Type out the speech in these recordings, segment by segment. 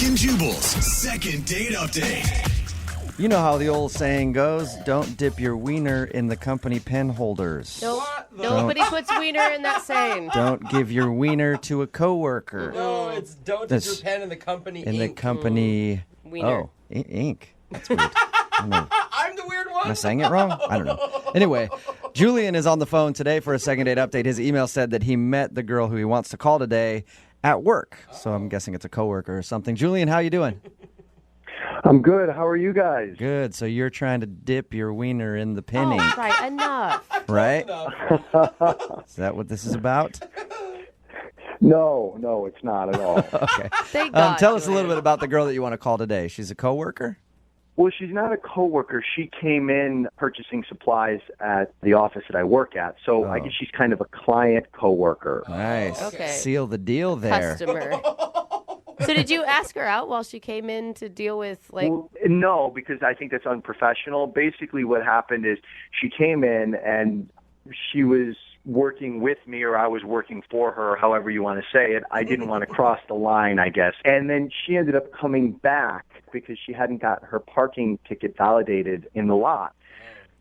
Brooke and Jubal's second date update. You know how the old saying goes, don't dip your wiener in the company pen holders. Nope. Nobody puts wiener in that saying. Don't give your wiener to a coworker. No, it's don't dip your pen in the company In ink. the company... Wiener. Oh, ink. That's weird. I'm the weird one. Am I saying it wrong? I don't know. Anyway, Julian is on the phone today for a second date update. His email said that he met the girl who he wants to call today at work. So I'm guessing it's a coworker or something. Julian, how you doing? I'm good. How are you guys? Good. So you're trying to dip your wiener in the pen ink, Right, enough. right? Is that what this is about? No, it's not at all. Okay. Thank God, Tell us a Julian. little bit about the girl that you want to call today. She's a coworker? Well, she's not a coworker. She came in purchasing supplies at the office that I work at. So I guess she's kind of a client coworker. Nice. Okay. Seal the deal there. Customer. So did you ask her out while she came in to deal with, like... Well, no, because I think that's unprofessional. Basically what happened is she came in and she was working with me, or I was working for her, however you want to say it. I didn't want to cross the line, I guess. And then she ended up coming back because she hadn't got her parking ticket validated in the lot.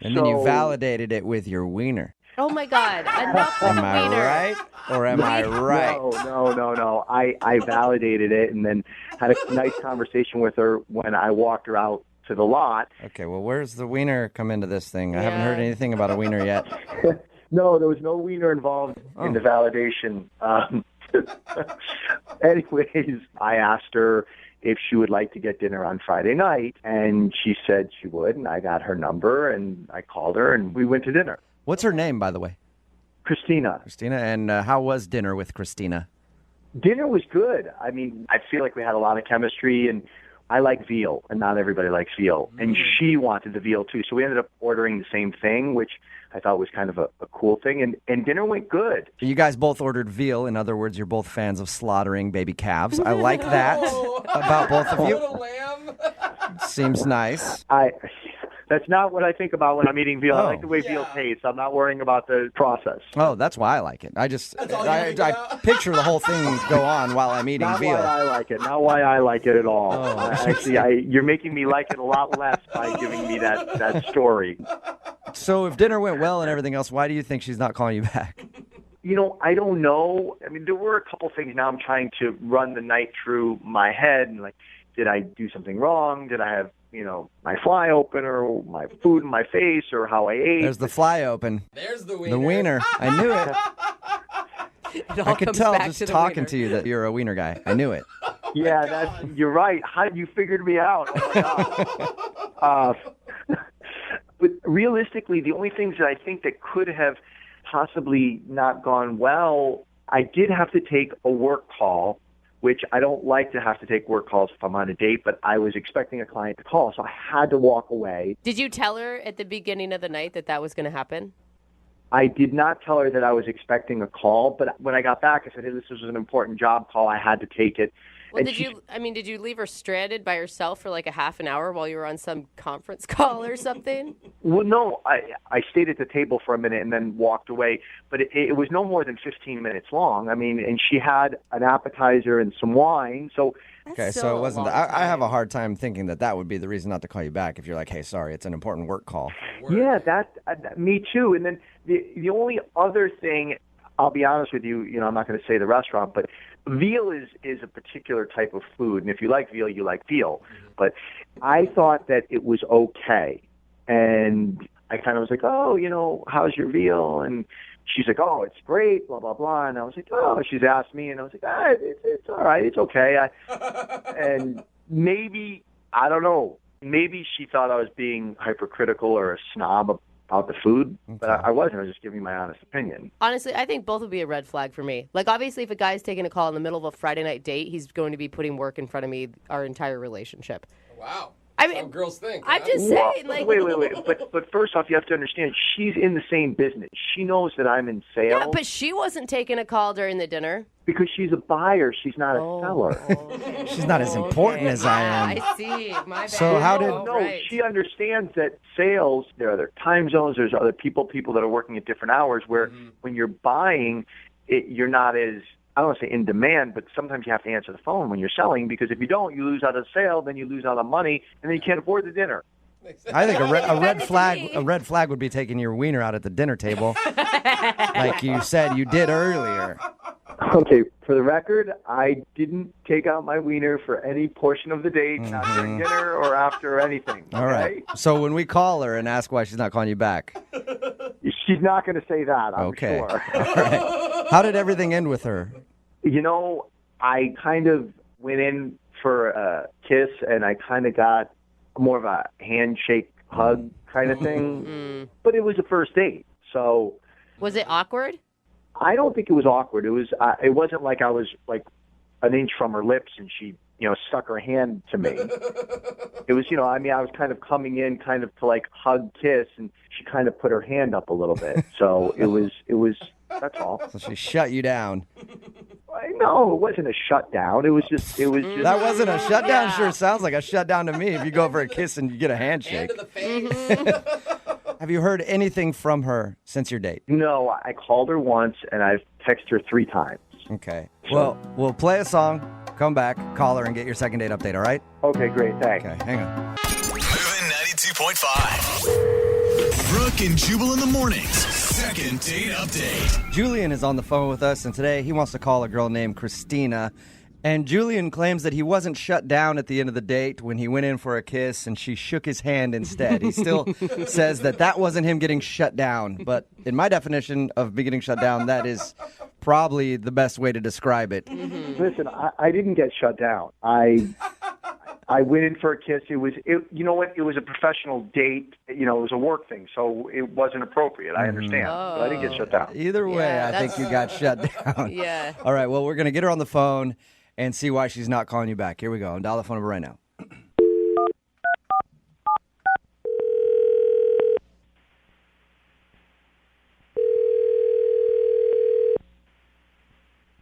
And then you validated it with your wiener. Oh, my God. Enough with Am I wiener. right? Or am I right? No. I validated it and then had a nice conversation with her when I walked her out to the lot. Okay, well, where's the wiener come into this thing? I haven't Yeah. heard anything about a wiener yet. No, there was no wiener involved in the validation. Anyways, I asked her if she would like to get dinner on Friday night, and she said she would, and I got her number, and I called her, and we went to dinner. What's her name, by the way? Christina. Christina. And how was dinner with Christina? Dinner was good. I mean, I feel like we had a lot of chemistry, and I like veal, and not everybody likes veal. And she wanted the veal, too. So we ended up ordering the same thing, which I thought was kind of a cool thing. And dinner went good. You guys both ordered veal. In other words, you're both fans of slaughtering baby calves. I like that about both of Put a you. lamb. Seems nice. That's not what I think about when I'm eating veal. I Oh. like the way veal tastes. I'm not worrying about the process. Oh, that's why I like it. I just That's all you think I about? picture the whole thing go on while I'm eating Not veal. why I like it. Not why I like it at all. Oh. Actually, you're making me like it a lot less by giving me that story. So if dinner went well and everything else, why do you think she's not calling you back? You know, I don't know. I mean, there were a couple things. Now I'm trying to run the night through my head. And like, did I do something wrong? Did I have, my fly open, or my food in my face, or how I ate? There's the fly open. There's the wiener. The wiener. I knew it. It all I could comes tell back just to the talking wiener. to you that you're a wiener guy. I knew it. Yeah, you're right. How you figured me out? Oh my God. But realistically, the only things that I think that could have possibly not gone well, I did have to take a work call, which I don't like to have to take work calls if I'm on a date, but I was expecting a client to call, so I had to walk away. Did you tell her at the beginning of the night that was going to happen? I did not tell her that I was expecting a call, but when I got back, I said, hey, this was an important job call. I had to take it. Well, And did you leave her stranded by herself for like a half an hour while you were on some conference call or something? Well, no, I stayed at the table for a minute and then walked away, but it was no more than 15 minutes long. I mean, and she had an appetizer and some wine, so... Okay, Still so it a wasn't. long I have a time. hard time thinking that would be the reason not to call you back if you're like, hey, sorry, it's an important work call. Yeah, me too. And then the only other thing, I'll be honest with you, I'm not going to say the restaurant, but veal is a particular type of food, and if you like veal, you like veal. But I thought that it was okay, and I kind of was like, oh, how's your veal? And she's like, oh, it's great, blah, blah, blah. And I was like, oh, she's asked me, and I was like, it's all right, it's okay. And maybe, I don't know, maybe she thought I was being hypercritical or a snob about the food, but I wasn't. I was just giving my honest opinion. Honestly, I think both would be a red flag for me. Like, obviously, if a guy's taking a call in the middle of a Friday night date, he's going to be putting work in front of me our entire relationship. Wow. I That's mean, how girls think. I'm huh? just saying, like... Wait. But first off, you have to understand, she's in the same business. She knows that I'm in sales. Yeah, but she wasn't taking a call during the dinner. because she's a buyer. She's not a seller. She's not as important as I am. I see. My bad. So how did- No, Right. she understands that sales, there are other time zones, there's other people that are working at different hours where when you're buying, you're not as I don't want to say in demand, but sometimes you have to answer the phone when you're selling, because if you don't, you lose out on the sale, then you lose out on money, and then you can't afford the dinner. I think a red flag would be taking your wiener out at the dinner table, like you said you did earlier. Okay, for the record, I didn't take out my wiener for any portion of the date, not during dinner or after or anything. All right. So when we call her and ask why she's not calling you back. She's not going to say that, I'm sure. All right. How did everything end with her? You know, I kind of went in for a kiss, and I kind of got more of a handshake, hug kind of thing. But it was a first date, so... Was it awkward? I don't think it was awkward. It was. It wasn't like I was like an inch from her lips and she, stuck her hand to me. It was, I was kind of coming in kind of to like hug, kiss, and she kind of put her hand up a little bit. So it was, that's all. So she shut you down. No, it wasn't a shutdown. It was just. That wasn't a shutdown? Yeah. Sure sounds like a shutdown to me if you go for a kiss and you get a handshake. Hand to the face. Have you heard anything from her since your date? No, I called her once and I've texted her 3 times. Okay. Well, we'll play a song, come back, call her, and get your second date update, all right? Okay, great. Thanks. Okay, hang on. Moving 92.5. Brooke and Jubal in the mornings. Second date update. Julian is on the phone with us, and today he wants to call a girl named Christina. And Julian claims that he wasn't shut down at the end of the date when he went in for a kiss and she shook his hand instead. He still says that wasn't him getting shut down. But in my definition of me getting shut down, that is probably the best way to describe it. Mm-hmm. Listen, I didn't get shut down. I went in for a kiss. You know what? It was a professional date. It was a work thing, so it wasn't appropriate. I understand. But I didn't get shut down. Either way, I think you got shut down. Yeah. All right, well, we're going to get her on the phone and see why she's not calling you back. Here we go. Dial the phone number right now.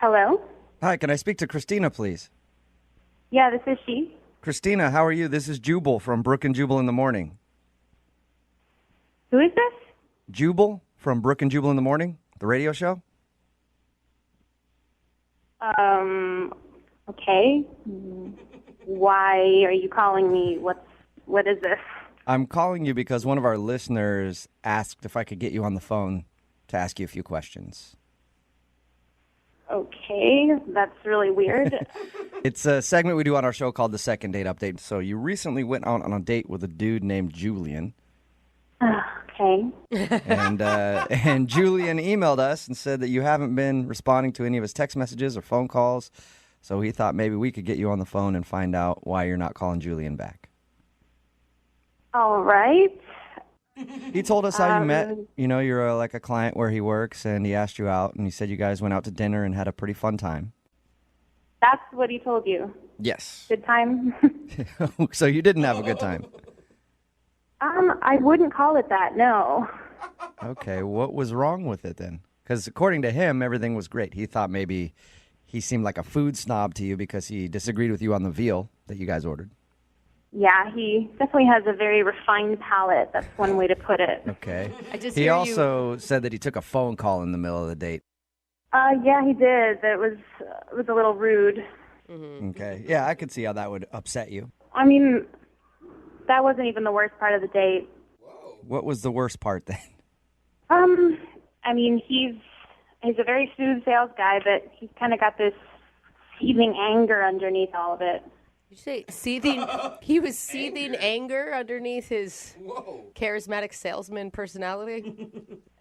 Hello? Hi, can I speak to Christina, please? Yeah, this is she. Christina, how are you? This is Jubal from Brooke and Jubal in the morning. Who is this? Jubal from Brooke and Jubal in the morning, the radio show. Okay. Why are you calling me? What is this? I'm calling you because one of our listeners asked if I could get you on the phone to ask you a few questions. Okay, that's really weird. It's a segment we do on our show called the Second Date Update. So you recently went out on a date with a dude named Julian. Okay. And Julian emailed us and said that you haven't been responding to any of his text messages or phone calls. So he thought maybe we could get you on the phone and find out why you're not calling Julian back. All right. He told us how you met. You're like a client where he works, and he asked you out, and he said you guys went out to dinner and had a pretty fun time. That's what he told you? Yes. Good time? So you didn't have a good time? I wouldn't call it that, no. Okay, what was wrong with it then? Because according to him, everything was great. He thought maybe he seemed like a food snob to you because he disagreed with you on the veal that you guys ordered. Yeah, he definitely has a very refined palate. That's one way to put it. Okay. He also said that he took a phone call in the middle of the date. Yeah, he did. It was a little rude. Mm-hmm. Okay. Yeah, I could see how that would upset you. I mean, that wasn't even the worst part of the date. What was the worst part then? I mean, he's a very smooth sales guy, but he's kind of got this seething anger underneath all of it. Did you say seething? He was seething anger underneath his charismatic salesman personality?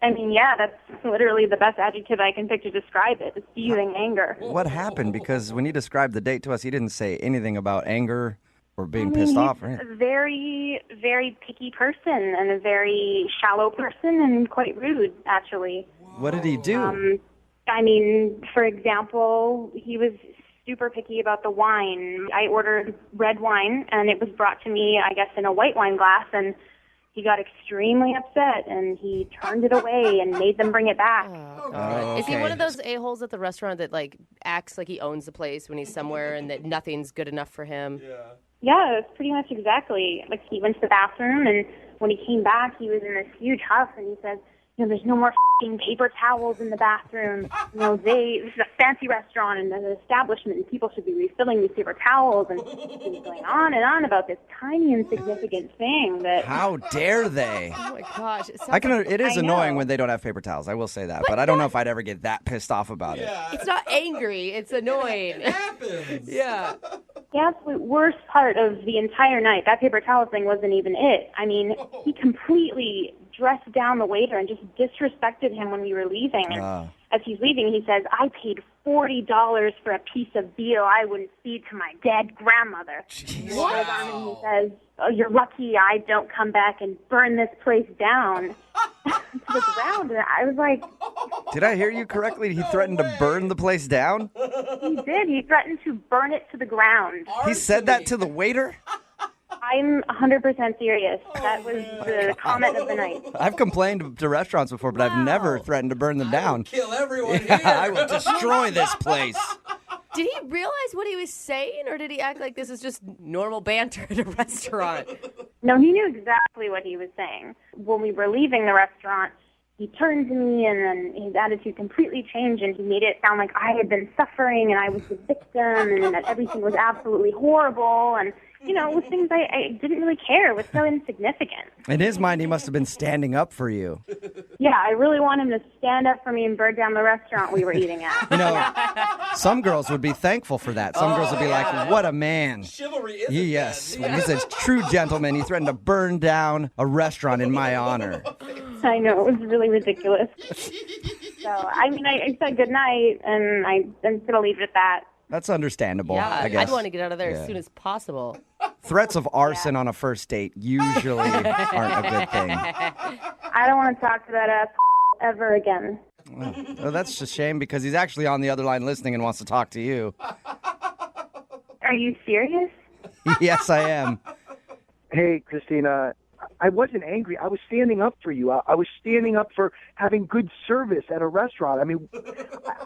I mean, yeah, that's literally the best adjective I can pick to describe it, seething anger. What happened? Because when he described the date to us, he didn't say anything about anger or being pissed off. Right? He's a very, very picky person and a very shallow person and quite rude, actually. What did he do? I mean, for example, he was super picky about the wine. I ordered red wine, and it was brought to me, I guess, in a white wine glass, and he got extremely upset, and he turned it away and made them bring it back. Oh, God. Is he one of those a-holes at the restaurant that, acts like he owns the place when he's somewhere and that nothing's good enough for him? Yeah, it's pretty much exactly. He went to the bathroom, and when he came back, he was in this huge huff, and he said, there's no more f***ing paper towels in the bathroom. This is a fancy restaurant and an establishment, and people should be refilling these paper towels. And he was going on and on about this tiny, insignificant thing that... How dare they? Oh my gosh. It is I annoying know. when they don't have paper towels. I will say that. But I don't know if I'd ever get that pissed off about it. It's not angry. It's annoying. It happens. Yeah. The absolute worst part of the entire night, that paper towel thing wasn't even it. I mean, he completely dressed down the waiter and just disrespected him when we were leaving. And as he's leaving, he says, I paid $40 for a piece of veal I wouldn't feed to my dead grandmother. He goes on and he says, oh, you're lucky I don't come back and burn this place down to the ground. And I was like... Did I hear you correctly? He threatened to burn the place down? He did. He threatened to burn it to the ground. He said that to the waiter? I'm 100% serious. That was the comment of the night. I've complained to restaurants before, but I've never threatened to burn them down. Kill everyone Yeah, here. I will destroy this place. Did he realize what he was saying, or did he act like this is just normal banter at a restaurant? No, he knew exactly what he was saying. When we were leaving the restaurant, he turned to me and then his attitude completely changed and he made it sound like I had been suffering and I was the victim and that everything was absolutely horrible. And, it was things I didn't really care. It was so insignificant. In his mind, he must have been standing up for you. Yeah, I really want him to stand up for me and burn down the restaurant we were eating at. Some girls would be thankful for that. Some girls would be like, what a man. Chivalry is Yes, he's a true gentleman. He threatened to burn down a restaurant in my honor. I know, it was really ridiculous. So, I said goodnight, and I'm going to leave it at that. That's understandable, Yeah, I guess. I'd want to get out of there Yeah. as soon as possible. Threats of arson on a first date usually aren't a good thing. I don't want to talk to that ass ever again. Well, that's a shame because he's actually on the other line listening and wants to talk to you. Are you serious? Yes, I am. Hey, Christina, I wasn't angry. I was standing up for you. I was standing up for having good service at a restaurant. I mean,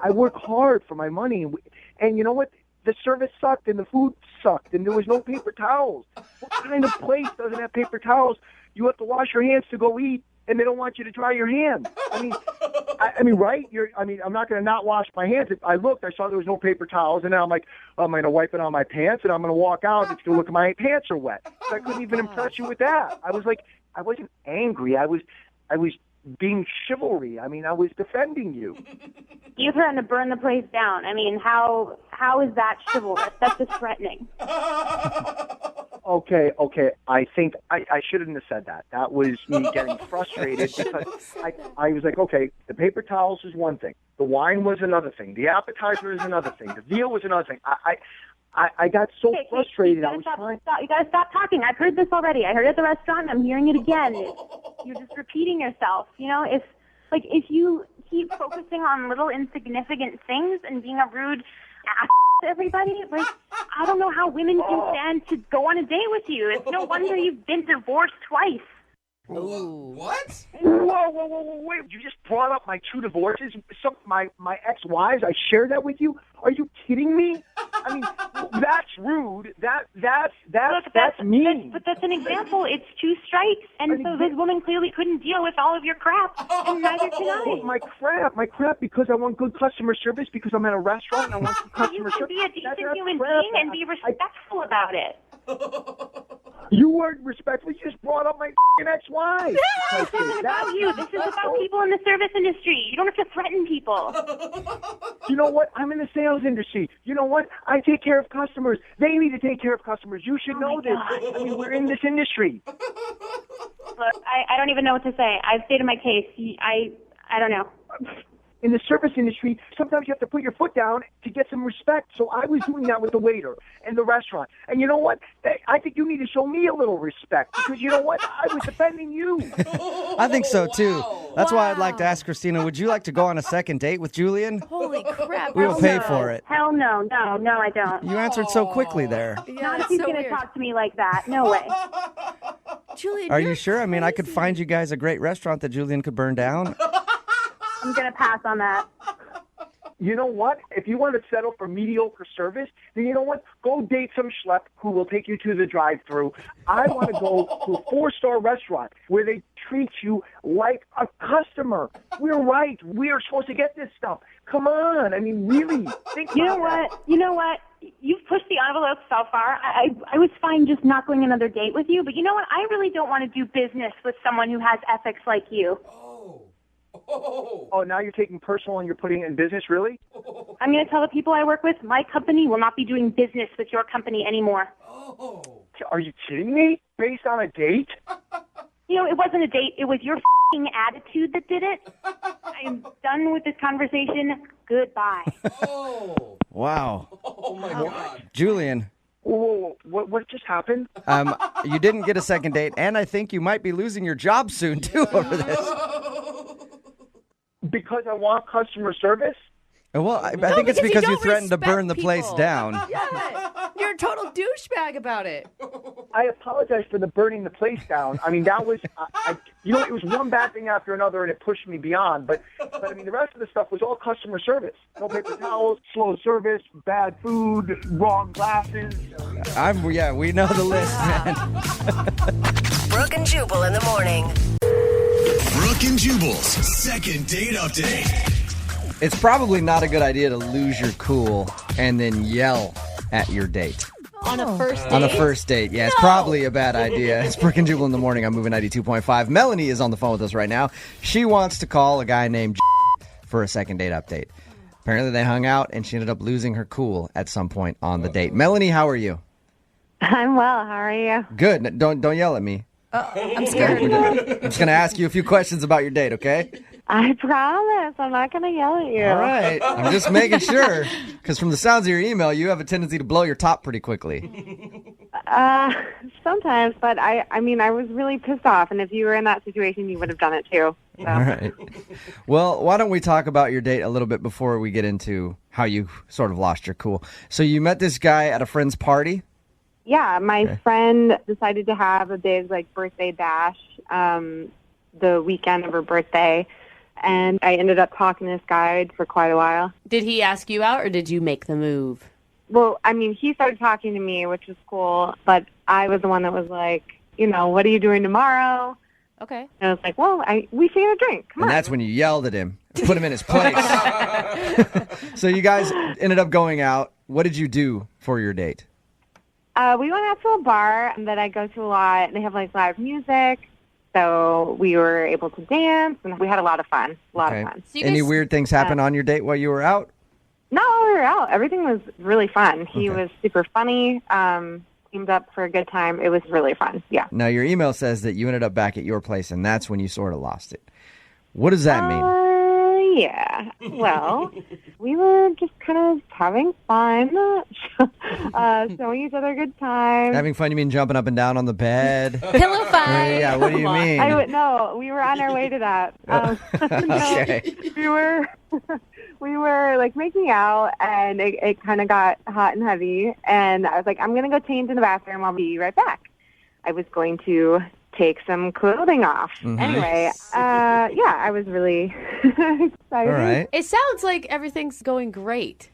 I work hard for my money. And you know what? The service sucked and the food sucked and there was no paper towels. What kind of place doesn't have paper towels? You have to wash your hands to go eat and they don't want you to dry your hands. I mean, right? I'm not going to not wash my hands. I looked, I saw there was no paper towels, and now I'm like, I'm going to wipe it on my pants, and I'm going to walk out, and it's going to look like my pants are wet. So I couldn't even impress you with that. I was like, I wasn't angry. I was being chivalry. I mean, I was defending you. You threatened to burn the place down. I mean, how is that chivalrous? That's just threatening. Okay. I think I shouldn't have said that. That was me getting frustrated because I was like, okay, the paper towels is one thing. The wine was another thing. The appetizer is another thing. The veal was another thing. I got so frustrated. I was trying. You gotta stop talking. I've heard this already. I heard it at the restaurant. I'm hearing it again. You're just repeating yourself. If you keep focusing on little insignificant things and being a rude ass to everybody, I don't know how women can stand to go on a date with you. It's no wonder you've been divorced twice. Ooh. What? Whoa, wait. You just brought up my two divorces, my ex-wives. I shared that with you. Are you kidding me? I mean, that's rude. That's mean. But that's an example. It's two strikes. And so this woman clearly couldn't deal with all of your crap, and neither can I. My crap, because I want good customer service, because I'm at a restaurant and I want good customer You can service. be a decent human being and be respectful about it. You weren't respectful. You just brought up my ex-wife. This isn't about you. This is about people in the service industry. You don't have to threaten people. You know what? I'm in the sales industry. You know what? I take care of customers. They need to take care of customers. You should know this. God. I mean, we're in this industry. Look, I don't even know what to say. I've stated my case. I don't know. In the service industry, sometimes you have to put your foot down to get some respect. So I was doing that with the waiter and the restaurant. And you know what? I think you need to show me a little respect because you know what? I was defending you. I think so, too. That's why I'd like to ask Christina, would you like to go on a second date with Julian? Holy crap. We will pay for it. Hell no. No, I don't. You answered so quickly there. Yeah, Not if that's he's so going to weird. talk to me like that. No way. Julian, Are you're you sure? I mean, I could crazy. find you guys a great restaurant that Julian could burn down. I'm going to pass on that. You know what? If you want to settle for mediocre service, then you know what? Go date some schlep who will take you to the drive-thru. I want to go to a 4-star restaurant where they treat you like a customer. We're right. We are supposed to get this stuff. Come on. I mean, really. Think You know about that. what? You know what? You've pushed the envelope so far. I was fine just not going another date with you, but you know what? I really don't want to do business with someone who has ethics like you. Oh, now you're taking personal and you're putting it in business, really? I'm going to tell the people I work with, my company will not be doing business with your company anymore. Are you kidding me? Based on a date? You know, it wasn't a date. It was your f***ing attitude that did it. I'm done with this conversation. Goodbye. Wow. Oh my God. Julian, Whoa, what just happened? you didn't get a second date, and I think you might be losing your job soon, too, over this. Because I want customer service? Well, I think it's because you don't threatened to respect burn the place people. down. Yeah, you're a total douchebag about it. I apologize for the burning the place down. I mean, that was, it was one bad thing after another, and it pushed me beyond. But I mean, the rest of the stuff was all customer service. No paper towels, slow service, bad food, wrong glasses. We know the list, man. Brooke and Jubal in the morning. Brooke and Jubal's second date update. It's probably not a good idea to lose your cool and then yell at your date. On a first date? On a first date, yeah. It's probably a bad idea. It's Brooke and Jubal in the morning. I'm moving 92.5. Melanie is on the phone with us right now. She wants to call a guy named for a second date update. Apparently they hung out and she ended up losing her cool at some point on the date. Melanie, how are you? I'm well. How are you? Good. Don't yell at me. I'm scared. I'm just going to ask you a few questions about your date, okay? I promise. I'm not going to yell at you. All right. I'm just making sure. Because from the sounds of your email, you have a tendency to blow your top pretty quickly. Sometimes, but I mean, I was really pissed off, and if you were in that situation, you would have done it too. So. All right. Well, why don't we talk about your date a little bit before we get into how you sort of lost your cool. So you met this guy at a friend's party? Yeah, my friend decided to have a big birthday bash the weekend of her birthday, and I ended up talking to this guy for quite a while. Did he ask you out, or did you make the move? Well, I mean, he started talking to me, which was cool, but I was the one that was like, what are you doing tomorrow? Okay. And I was like, well, we should get a drink. Come on. And that's when you yelled at him, put him in his place. So you guys ended up going out. What did you do for your date? We went out to a bar that I go to a lot, and they have live music. So we were able to dance, and we had a lot of fun. A lot of fun. So you Any guys- weird things happen on your date while you were out? No, we were out. Everything was really fun. He was super funny. Teamed up for a good time. It was really fun. Yeah. Now, your email says that you ended up back at your place, and that's when you sort of lost it. What does that mean? Yeah. Well, we were just kind of having fun, showing each other a good time. Having fun, you mean jumping up and down on the bed? Pillow fight. Yeah, what do you mean? No, we were on our way to that. Okay. We were making out, and it kind of got hot and heavy, and I was like, I'm going to go change in the bathroom. I'll be right back. I was going to take some clothing off. Mm-hmm. Anyway, I was really excited. All right. It sounds like everything's going great.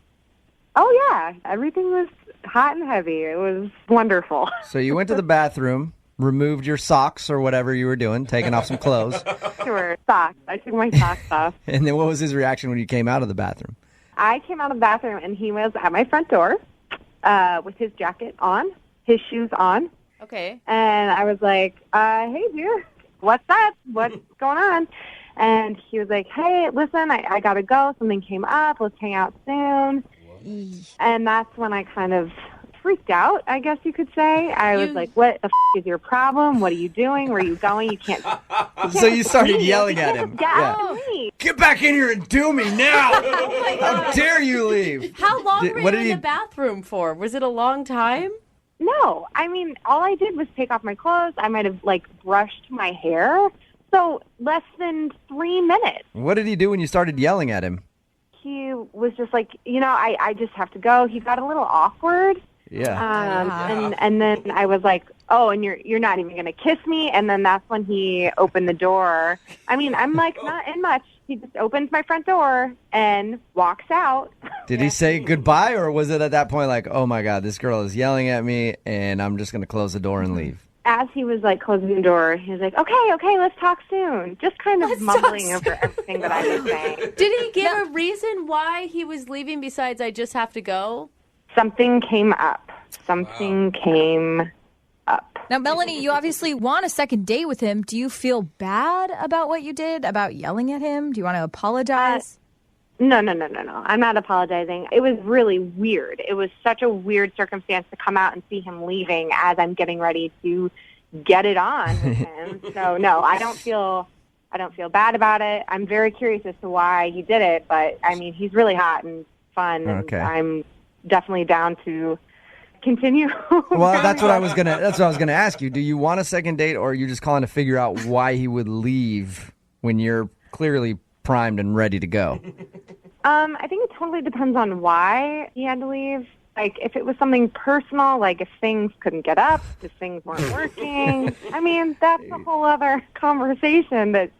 Oh, yeah. Everything was hot and heavy. It was wonderful. So you went to the bathroom, removed your socks or whatever you were doing, taking off some clothes. Sure. Socks. I took my socks off. And then what was his reaction when you came out of the bathroom? I came out of the bathroom, and he was at my front door with his jacket on, his shoes on. Okay. And I was like, hey, dude, what's up? What's going on? And he was like, hey, listen, I got to go. Something came up. Let's hang out soon. And that's when I kind of freaked out, I guess you could say. I was like, what the is your problem? What are you doing? Where are you going? You can't. So you started yelling at him. Get back in here and do me now. How dare you leave? How long were you in the bathroom for? Was it a long time? No, I mean, all I did was take off my clothes. I might have brushed my hair. So less than 3 minutes. What did he do when you started yelling at him? He was just like, I just have to go. He got a little awkward. Yeah. And then I was like, oh, and you're not even going to kiss me? And then that's when he opened the door. I mean, I'm not in much. He just opens my front door and walks out. Did he say goodbye, or was it at that point like, oh my God, this girl is yelling at me and I'm just going to close the door and leave? As he was like closing the door, he was like, okay, let's talk soon. Just kind of mumbling over everything that I was saying. Did he give a reason why he was leaving besides I just have to go? Something came up. Something came up. Now, Melanie, you obviously want a second date with him. Do you feel bad about what you did, about yelling at him? Do you want to apologize? No. I'm not apologizing. It was really weird. It was such a weird circumstance to come out and see him leaving as I'm getting ready to get it on with him. So, no, I don't feel bad about it. I'm very curious as to why he did it, but, I mean, he's really hot and fun, and I'm definitely down to continue. Well, that's what I was gonna ask you. Do you want a second date, or are you just calling to figure out why he would leave when you're clearly primed and ready to go? I think it totally depends on why he had to leave. Like, if it was something personal, like if things couldn't get up, if things weren't working, I mean, that's a whole other conversation that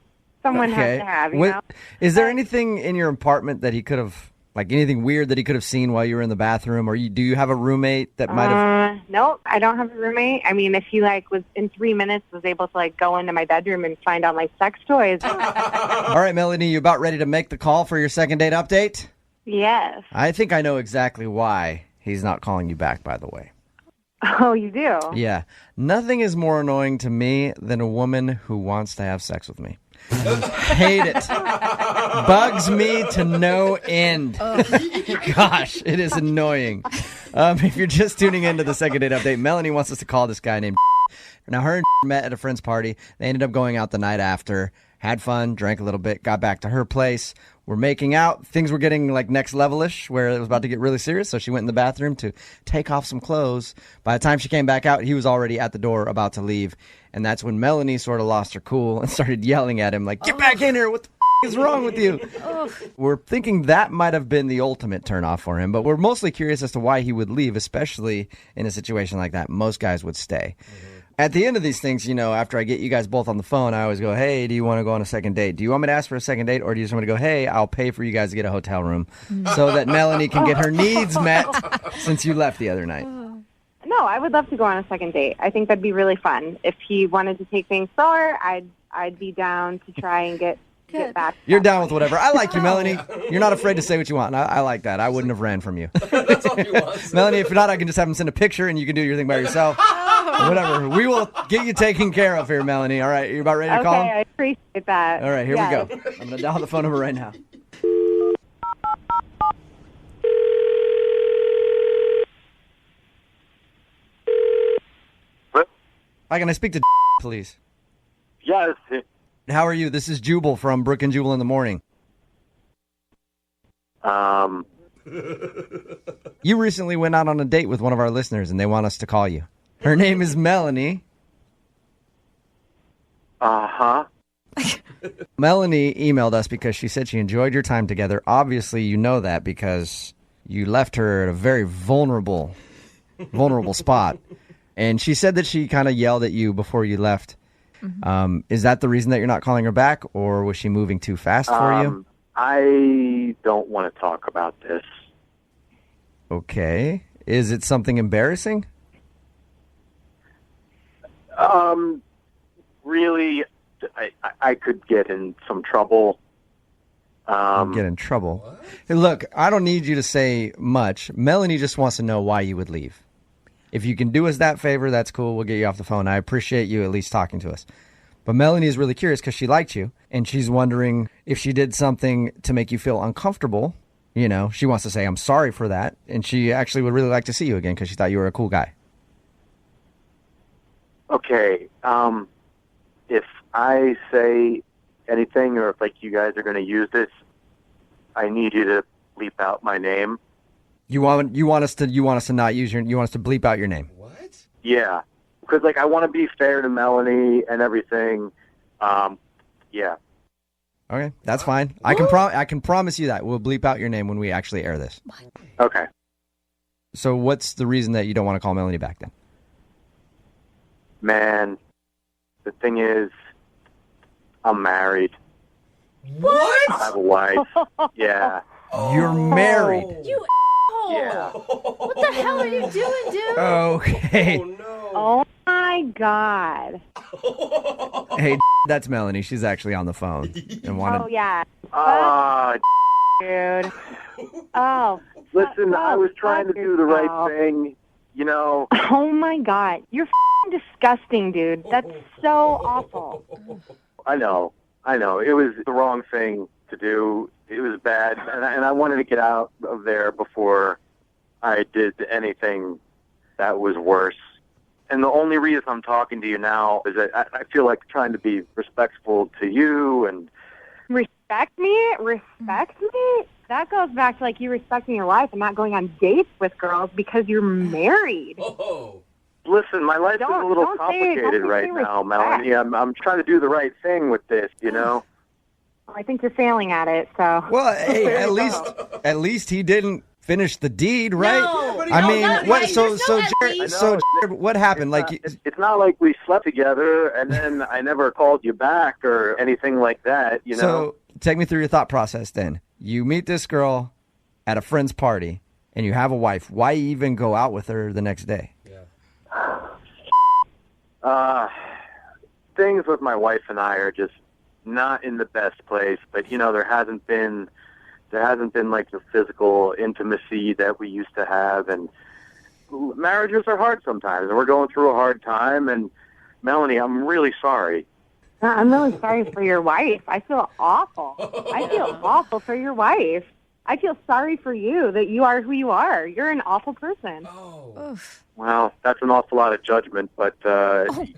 someone has to have, you know? Is there anything in your apartment that he could have, like anything weird that he could have seen while you were in the bathroom? Or do you have a roommate that might have... No, I don't have a roommate. I mean, if he was in 3 minutes was able to go into my bedroom and find all my sex toys. All right, Melanie, you about ready to make the call for your second date update? Yes. I think I know exactly why he's not calling you back, by the way. Oh, you do? Yeah. Nothing is more annoying to me than a woman who wants to have sex with me. Hate it. Bugs me to no end. Gosh, it is annoying. If you're just tuning into the second date update, Melanie wants us to call this guy named Now, her and met at a friend's party. They ended up going out the night after, had fun, drank a little bit, got back to her place. We're making out. Things were getting next level-ish, where it was about to get really serious. So she went in the bathroom to take off some clothes. By the time she came back out, he was already at the door about to leave. And that's when Melanie sort of lost her cool and started yelling at him get back in here. What the is wrong with you? We're thinking that might have been the ultimate turnoff for him, but we're mostly curious as to why he would leave, especially in a situation like that. Most guys would stay. At the end of these things, after I get you guys both on the phone, I always go, hey, do you want to go on a second date? Do you want me to ask for a second date, or do you just want me to go, hey, I'll pay for you guys to get a hotel room so that Melanie can get her needs met since you left the other night? No, I would love to go on a second date. I think that'd be really fun. If he wanted to take things slower, I'd be down to try and get back. You're down with whatever. I like you, Melanie. You're not afraid to say what you want. I like that. I wouldn't have ran from you. That's all he wants. Melanie, if not, I can just have him send a picture and you can do your thing by yourself. Whatever. We will get you taken care of here, Melanie. All right. You about ready to call him? Okay, I appreciate that. All right. Here we go. I'm going to dial the phone number right now. What? Hi, can I speak to please? Yes. How are you? This is Jubal from Brooke and Jubal in the morning. You recently went out on a date with one of our listeners, and they want us to call you. Her name is Melanie. Uh-huh. Melanie emailed us because she said she enjoyed your time together. Obviously, you know that because you left her at a very vulnerable spot. And she said that she kind of yelled at you before you left. Mm-hmm. Is that the reason that you're not calling her back, or was she moving too fast for you? I don't want to talk about this. Okay. Is it something embarrassing? Really, I could get in some trouble. Get in trouble? Hey, look, I don't need you to say much. Melanie just wants to know why you would leave. If you can do us that favor, that's cool. We'll get you off the phone. I appreciate you at least talking to us. But Melanie is really curious because she liked you, and she's wondering if she did something to make you feel uncomfortable. She wants to say, I'm sorry for that, and she actually would really like to see you again because she thought you were a cool guy. Okay, if I say anything, or if you guys are going to use this, I need you to bleep out my name. You want us to not use you want us to bleep out your name. What? Yeah, because I want to be fair to Melanie and everything. Yeah. Okay, that's fine. I can promise you that we'll bleep out your name when we actually air this. Okay. So what's the reason that you don't want to call Melanie back then? Man, the thing is, I'm married. What? I have a wife. Yeah. You're married. You asshole. Yeah. What the hell are you doing, dude? Okay. Oh, no. Oh my God. Hey, that's Melanie. She's actually on the phone and wanted. Oh yeah. Ah, Dude. Oh. listen, I was trying to fuck do the right yourself. thing. You know, Oh my God. You're disgusting, dude. That's so awful. I know. It was the wrong thing to do. It was bad, and I wanted to get out of there before I did anything that was worse. And the only reason I'm talking to you now is that I feel like trying to be respectful to you and Respect me? Respect me? That goes back to like you respecting your wife and not going on dates with girls because you're married. Oh. listen. My life is a little don't say- complicated don't right say now, respect. Melanie. I'm trying to do the right thing with this, you know. I think you're failing at it, so. Well, hey, There at you least go. he didn't finish the deed, right? No, but I no, mean, not what? right. So, There's so, no at Jared, least. so, Jared, what happened? Like, It's not like we slept together and then I never called you back or anything like that, you know. so take me through your thought process. Then you meet this girl at a friend's party, and you have a wife. Why even go out with her the next day? Things with my wife and I are just not in the best place, but you know, there hasn't been like the physical intimacy that we used to have, and marriages are hard sometimes, and we're going through a hard time. And Melanie, I'm really sorry. I'm really sorry for your wife. I feel awful. I feel awful for your wife. I feel sorry for you that you are who you are. You're an awful person. Well, that's an awful lot of judgment, but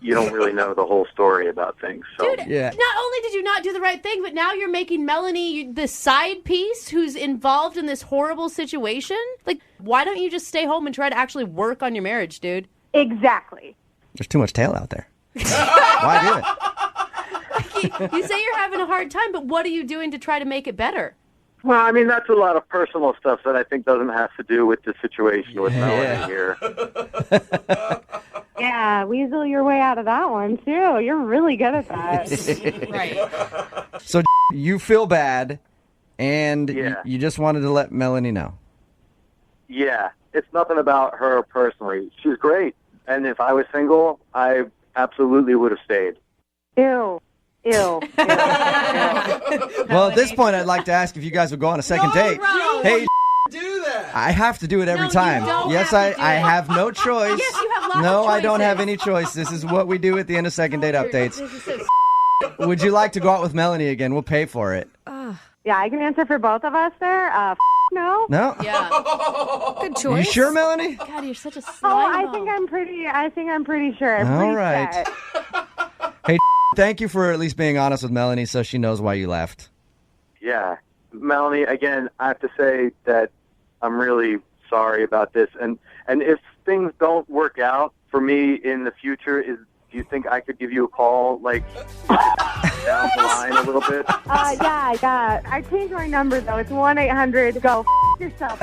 you don't really know the whole story about things. So. Dude, Yeah. not only did you not do the right thing, but now you're making Melanie the side piece who's involved in this horrible situation. Like, why don't you just stay home and try to actually work on your marriage, dude? Exactly. There's too much tail out there. Why do it? You say you're having a hard time, but what are you doing to try to make it better? Well, I mean, that's a lot of personal stuff that I think doesn't have to do with the situation with Yeah. Melanie here. Yeah, weasel your way out of that one, too. You're really good at that. Right. So you feel bad, and Yeah. you just wanted to let Melanie know. Yeah, it's nothing about her personally. She's great, and if I was single, I absolutely would have stayed. Ew. Ew. Ew. Well, at this point, I'd like to ask if you guys would go on a second date. Ro. Hey, Do that. I have to do it every No, you time. don't Yes, have to do I it. have no choice. Yes, you have lots No, of I don't have choices. any choice. This is what we do at the end of second date updates. This is so Would you like to go out with Melanie again? We'll pay for it. Yeah, I can answer for both of us there. No. No? yeah. Good You choice. sure, Melanie? God, you're such a Oh, slime I think I'm pretty sure. I'm All pretty right. set. Hey, thank you for at least being honest with Melanie so she knows why you left. Yeah, Melanie, again, I have to say that I'm really sorry about this, and if things don't work out for me in the future, do you think I could give you a call, like, down the line a little bit? Yeah. I changed my number, though. It's 1-800. Go yourself.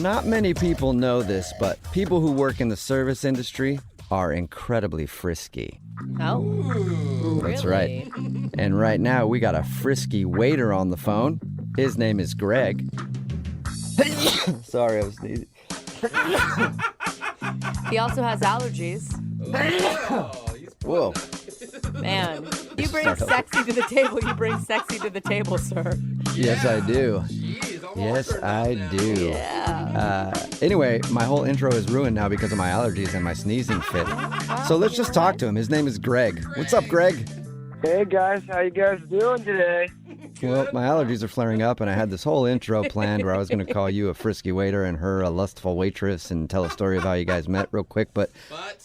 Not many people know this, but people who work in the service industry are incredibly frisky. Oh, That's really? right. And right now, we got a frisky waiter on the phone. His name is Greg. Sorry, I was sneezing. He also has allergies. Whoa. Man, you bring Start over. sexy to the table. You bring sexy to the table, sir. Yes, I do. Yes, I do. Anyway, my whole intro is ruined now because of my allergies and my sneezing fit. So let's just talk to him. His name is Greg. What's up, Greg? Hey guys, how you guys doing today? Well, my allergies are flaring up, and I had this whole intro planned where I was going to call you a frisky waiter and her a lustful waitress and tell a story of how you guys met real quick. But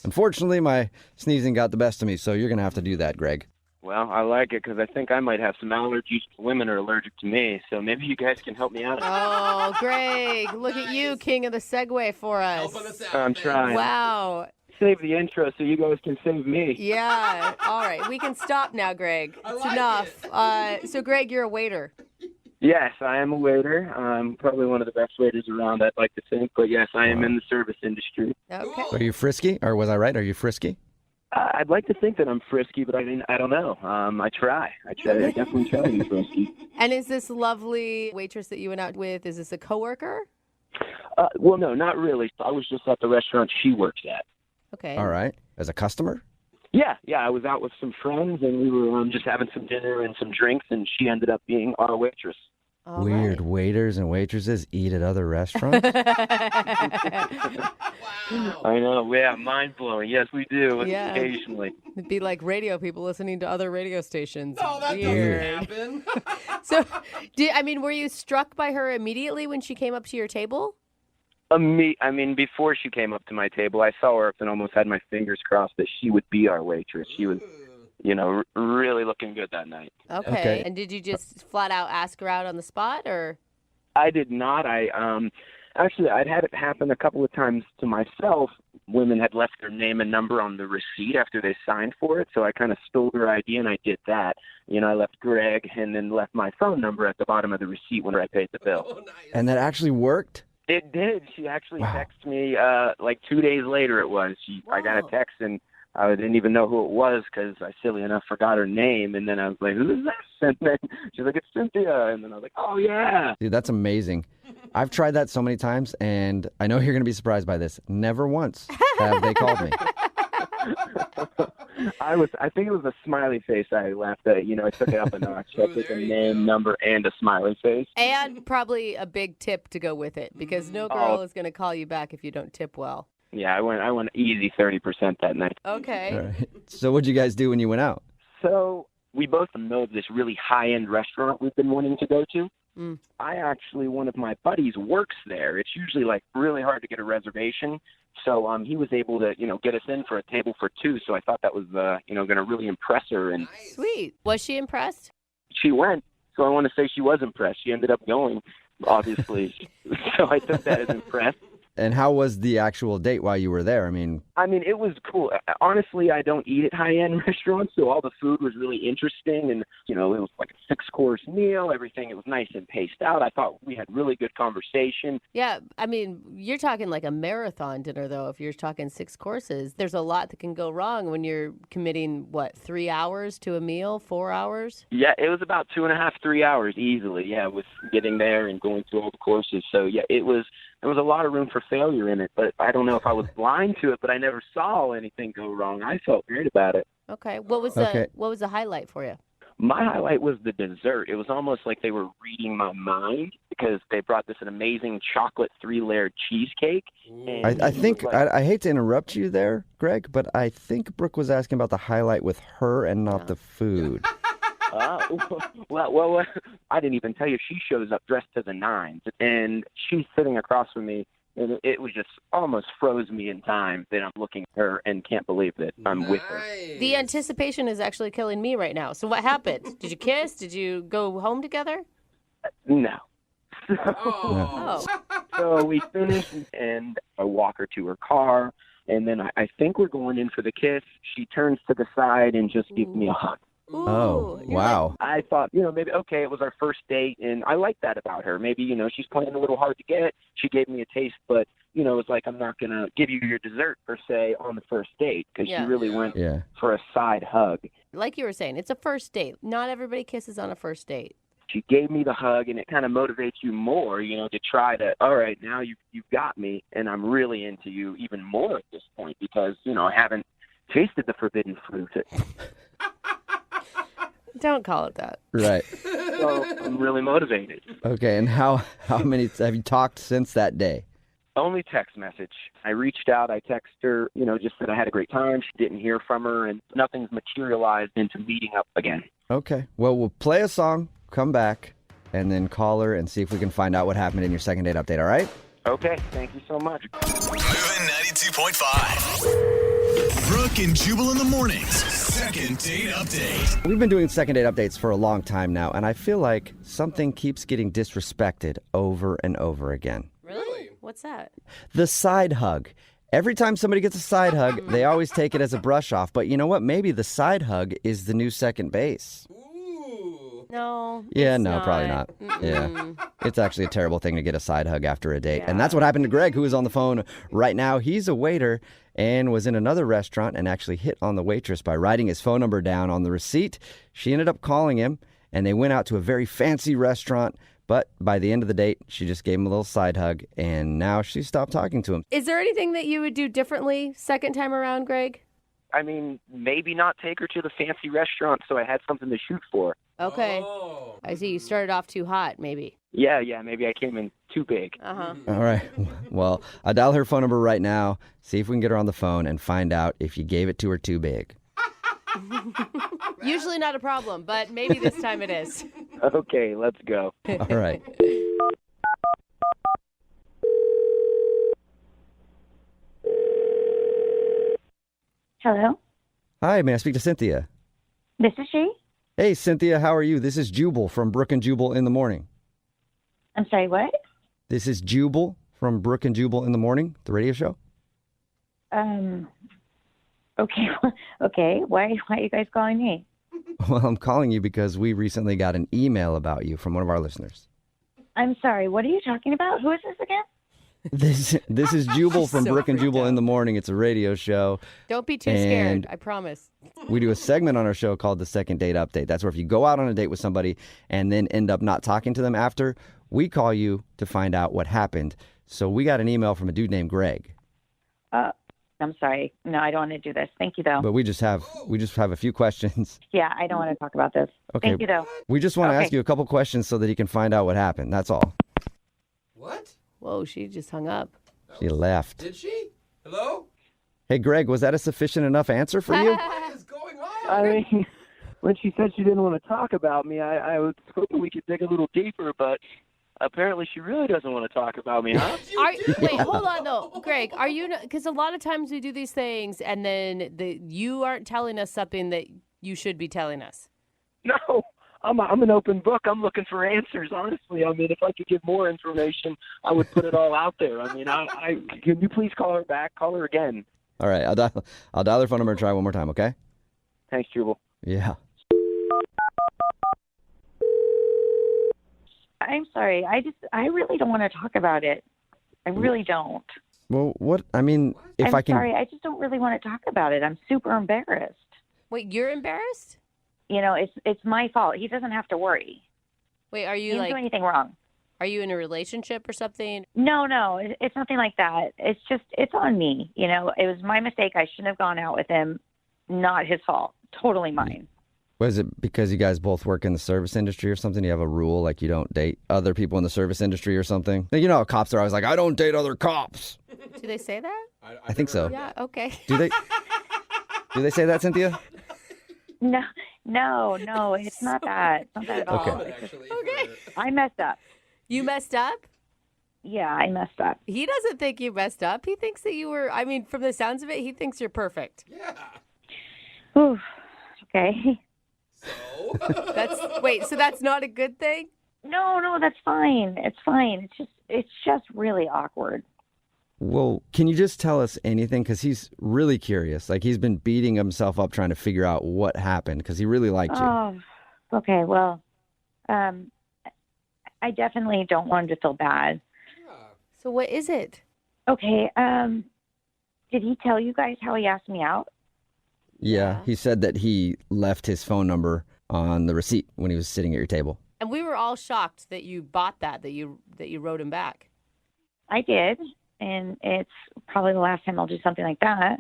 unfortunately, my sneezing got the best of me, so you're going to have to do that, Greg. Well, I like it because I think I might have some allergies. Women are allergic to me, so maybe you guys can help me out. Oh, Greg, look at you, king of the Segway for us. I'm trying. Wow. Save the intro so you guys can save me. Yeah. All right. We can stop now, Greg. It's enough. So, Greg, you're a waiter. Yes, I am a waiter. I'm probably one of the best waiters around, I'd like to think. But yes, I am in the service industry. Okay. Are you frisky? Or was I right? Are you frisky? I'd like to think that I'm frisky, but I don't know. I definitely try to be frisky. And is this lovely waitress that you went out with, is this a coworker? Well, no, not really. I was just at the restaurant she works at. Okay. All right. As a customer? Yeah. I was out with some friends, and we were just having some dinner and some drinks, and she ended up being our waitress. All Weird. right. Waiters and waitresses eat at other restaurants? I know. Yeah, mind-blowing. Yes, we do. Yeah. Occasionally. It'd be like radio people listening to other radio stations. Oh, that Weird. doesn't happen. So, were you struck by her immediately when she came up to your table? Before she came up to my table, I saw her and almost had my fingers crossed that she would be our waitress. She was, really looking good that night. Okay. And did you just flat out ask her out on the spot, or? I did not. Actually, I'd had it happen a couple of times to myself. Women had left their name and number on the receipt after they signed for it, so I kind of stole her ID and I did that. I left Greg and then left my phone number at the bottom of the receipt when I paid the bill. Oh, nice. And that actually worked? It did. She actually texted me like 2 days later it was. I got a text and I didn't even know who it was because I, silly enough, forgot her name. And then I was like, who is this? And then she's like, it's Cynthia. And then I was like, oh, yeah. Dude, that's amazing. I've tried that so many times, and I know you're going to be surprised by this. Never once have they called me. I think it was a smiley face I left. I took it up a notch. I took a name, number, and a smiley face. And probably a big tip to go with it, because no girl is going to call you back if you don't tip well. Yeah, I went easy 30% that night. Okay. All right. So what'd you guys do when you went out? So we both know of this really high-end restaurant we've been wanting to go to. One of my buddies works there. It's usually like really hard to get a reservation. So he was able to, get us in for a table for two. So I thought that was, going to really impress her. And Sweet. Was she impressed? she went. So I want to say she was impressed. She ended up going, obviously. So I took that as impressed. And how was the actual date while you were there? I mean, it was cool. Honestly, I don't eat at high-end restaurants, so all the food was really interesting. And, it was like a 6-course meal. Everything, it was nice and paced out. I thought we had really good conversation. Yeah, you're talking like a marathon dinner, though. If you're talking 6 courses, there's a lot that can go wrong when you're committing, 3 hours to a meal, 4 hours? Yeah, it was about 2.5, 3 hours easily, with getting there and going through all the courses. So, there was a lot of room for failure in it, but I don't know if I was blind to it, but I never saw anything go wrong. I felt great about it. Okay. What was the highlight for you? My highlight was the dessert. It was almost like they were reading my mind because they brought an amazing chocolate 3-layered cheesecake. And I think, I hate to interrupt you there, Greg, but I think Brooke was asking about the highlight with her and not the food. Well, I didn't even tell you. She shows up dressed to the nines, and she's sitting across from me, and it was just almost froze me in time that I'm looking at her and can't believe that I'm with her. The anticipation is actually killing me right now. So what happened? Did you kiss? Did you go home together? No. Oh. So we finished, and I walk her to her car, and then I think we're going in for the kiss. She turns to the side and just gives me a hug. Ooh, oh, wow. I thought, maybe, okay, it was our first date, and I like that about her. Maybe, she's playing a little hard to get. She gave me a taste, but, it's like I'm not going to give you your dessert, per se, on the first date, because she really went for a side hug. Like you were saying, it's a first date. Not everybody kisses on a first date. She gave me the hug, and it kind of motivates you more, to try to, all right, now you've got me, and I'm really into you even more at this point because, I haven't tasted the forbidden fruit. Don't call it that. Right. So I'm really motivated. Okay, and how many have you talked since that day? Only text message. I reached out. I texted her, just that I had a great time. She didn't hear from her, and nothing's materialized into meeting up again. Okay. Well, we'll play a song, come back, and then call her and see if we can find out what happened in your second date update, all right? Okay. Thank you so much. Moving 92.5. Brooke and Jubal in the mornings. Second date update. We've been doing second date updates for a long time now, and I feel like something keeps getting disrespected over and over again. Really? What's that? The side hug. Every time somebody gets a side hug, they always take it as a brush off. But you know what? Maybe the side hug is the new second base. Ooh. No. Yeah, it's no, not. probably not. Yeah. Mm-mm. It's actually a terrible thing to get a side hug after a date. And that's what happened to Greg, who is on the phone right now. He's a waiter and was in another restaurant and actually hit on the waitress by writing his phone number down on the receipt. She ended up calling him, and they went out to a very fancy restaurant. But by the end of the date, she just gave him a little side hug, and now she stopped talking to him. Is there anything that you would do differently second time around, Greg? I mean, maybe not take her to the fancy restaurant so I had something to shoot for. Okay. I see. You started off too hot, maybe. Yeah, maybe I came in too big. Uh-huh. All right. Well, I'll dial her phone number right now, see if we can get her on the phone, and find out if you gave it to her too big. Usually not a problem, but maybe this time it is. Okay, let's go. All right. Hello, Hi, may I speak to Cynthia? this is she. Hey, Cynthia, how are you? This is Jubal from Brooke and Jubal in the Morning. I'm sorry, what? This is Jubal from Brooke and Jubal in the Morning, the radio show. Okay, okay. Why are you guys calling me? Well, I'm calling you because we recently got an email about you from one of our listeners. I'm sorry, what are you talking about? Who is this again? This is Jubal from So Brooke and freaked Jubal out. in the Morning. It's a radio show. Don't be too And scared. I promise. We do a segment on our show called the Second Date Update. That's where if you go out on a date with somebody and then end up not talking to them after, we call you to find out what happened. So we got an email from a dude named Greg. I'm sorry. No, I don't want to do this. Thank you, though. But we just have a few questions. Yeah, I don't want to talk about this. Okay. Thank you, though. We just want to Okay. ask you a couple questions so that he can find out what happened. That's all. What? Whoa, she just hung up. She left. Did she? Hello? Hey, Greg, was that a sufficient enough answer for you? What is going on? I mean, when she said she didn't want to talk about me, I was hoping we could dig a little deeper, but apparently she really doesn't want to talk about me, huh? Wait, hold on though, Greg. Are you? Because a lot of times we do these things, and then you aren't telling us something that you should be telling us. No, I'm an open book. I'm looking for answers, honestly. I mean, if I could give more information, I would put it all out there. I mean, can you please call her back? Call her again. All right, I'll dial her phone number and try one more time, okay? Thanks, Jubal. Yeah. I'm sorry. I really don't want to talk about it. I really don't. Well, what? I mean, if I'm I can... sorry. I just don't really want to talk about it. I'm super embarrassed. Wait, you're embarrassed? You know, it's my fault. He doesn't have to worry. Wait, are He you didn't like? do anything wrong. Are you in a relationship or something? No, it's nothing like that. It's just, it's on me. You know, it was my mistake. I shouldn't have gone out with him. Not his fault. Totally mine. Was it because you guys both work in the service industry or something? You have a rule like you don't date other people in the service industry or something? You know how cops are always like, I don't date other cops. Do they say that? I think so. Yeah. Okay. Do they say that, Cynthia? No, it's not that. It's not that at all. Okay. It's just, Okay. I messed up. You messed up? Yeah, I messed up. He doesn't think you messed up. He thinks that you were. I mean, from the sounds of it, he thinks you're perfect. Yeah. Ooh, okay. So? So that's not a good thing? No, that's fine. It's fine. It's just really awkward. Well, can you just tell us anything? Because he's really curious. Like, he's been beating himself up trying to figure out what happened because he really liked you. Oh, okay. Well, I definitely don't want him to feel bad. So what is it? Okay. Did he tell you guys how he asked me out? Yeah, he said that he left his phone number on the receipt when he was sitting at your table. And we were all shocked that you bought that you wrote him back. I did, and it's probably the last time I'll do something like that.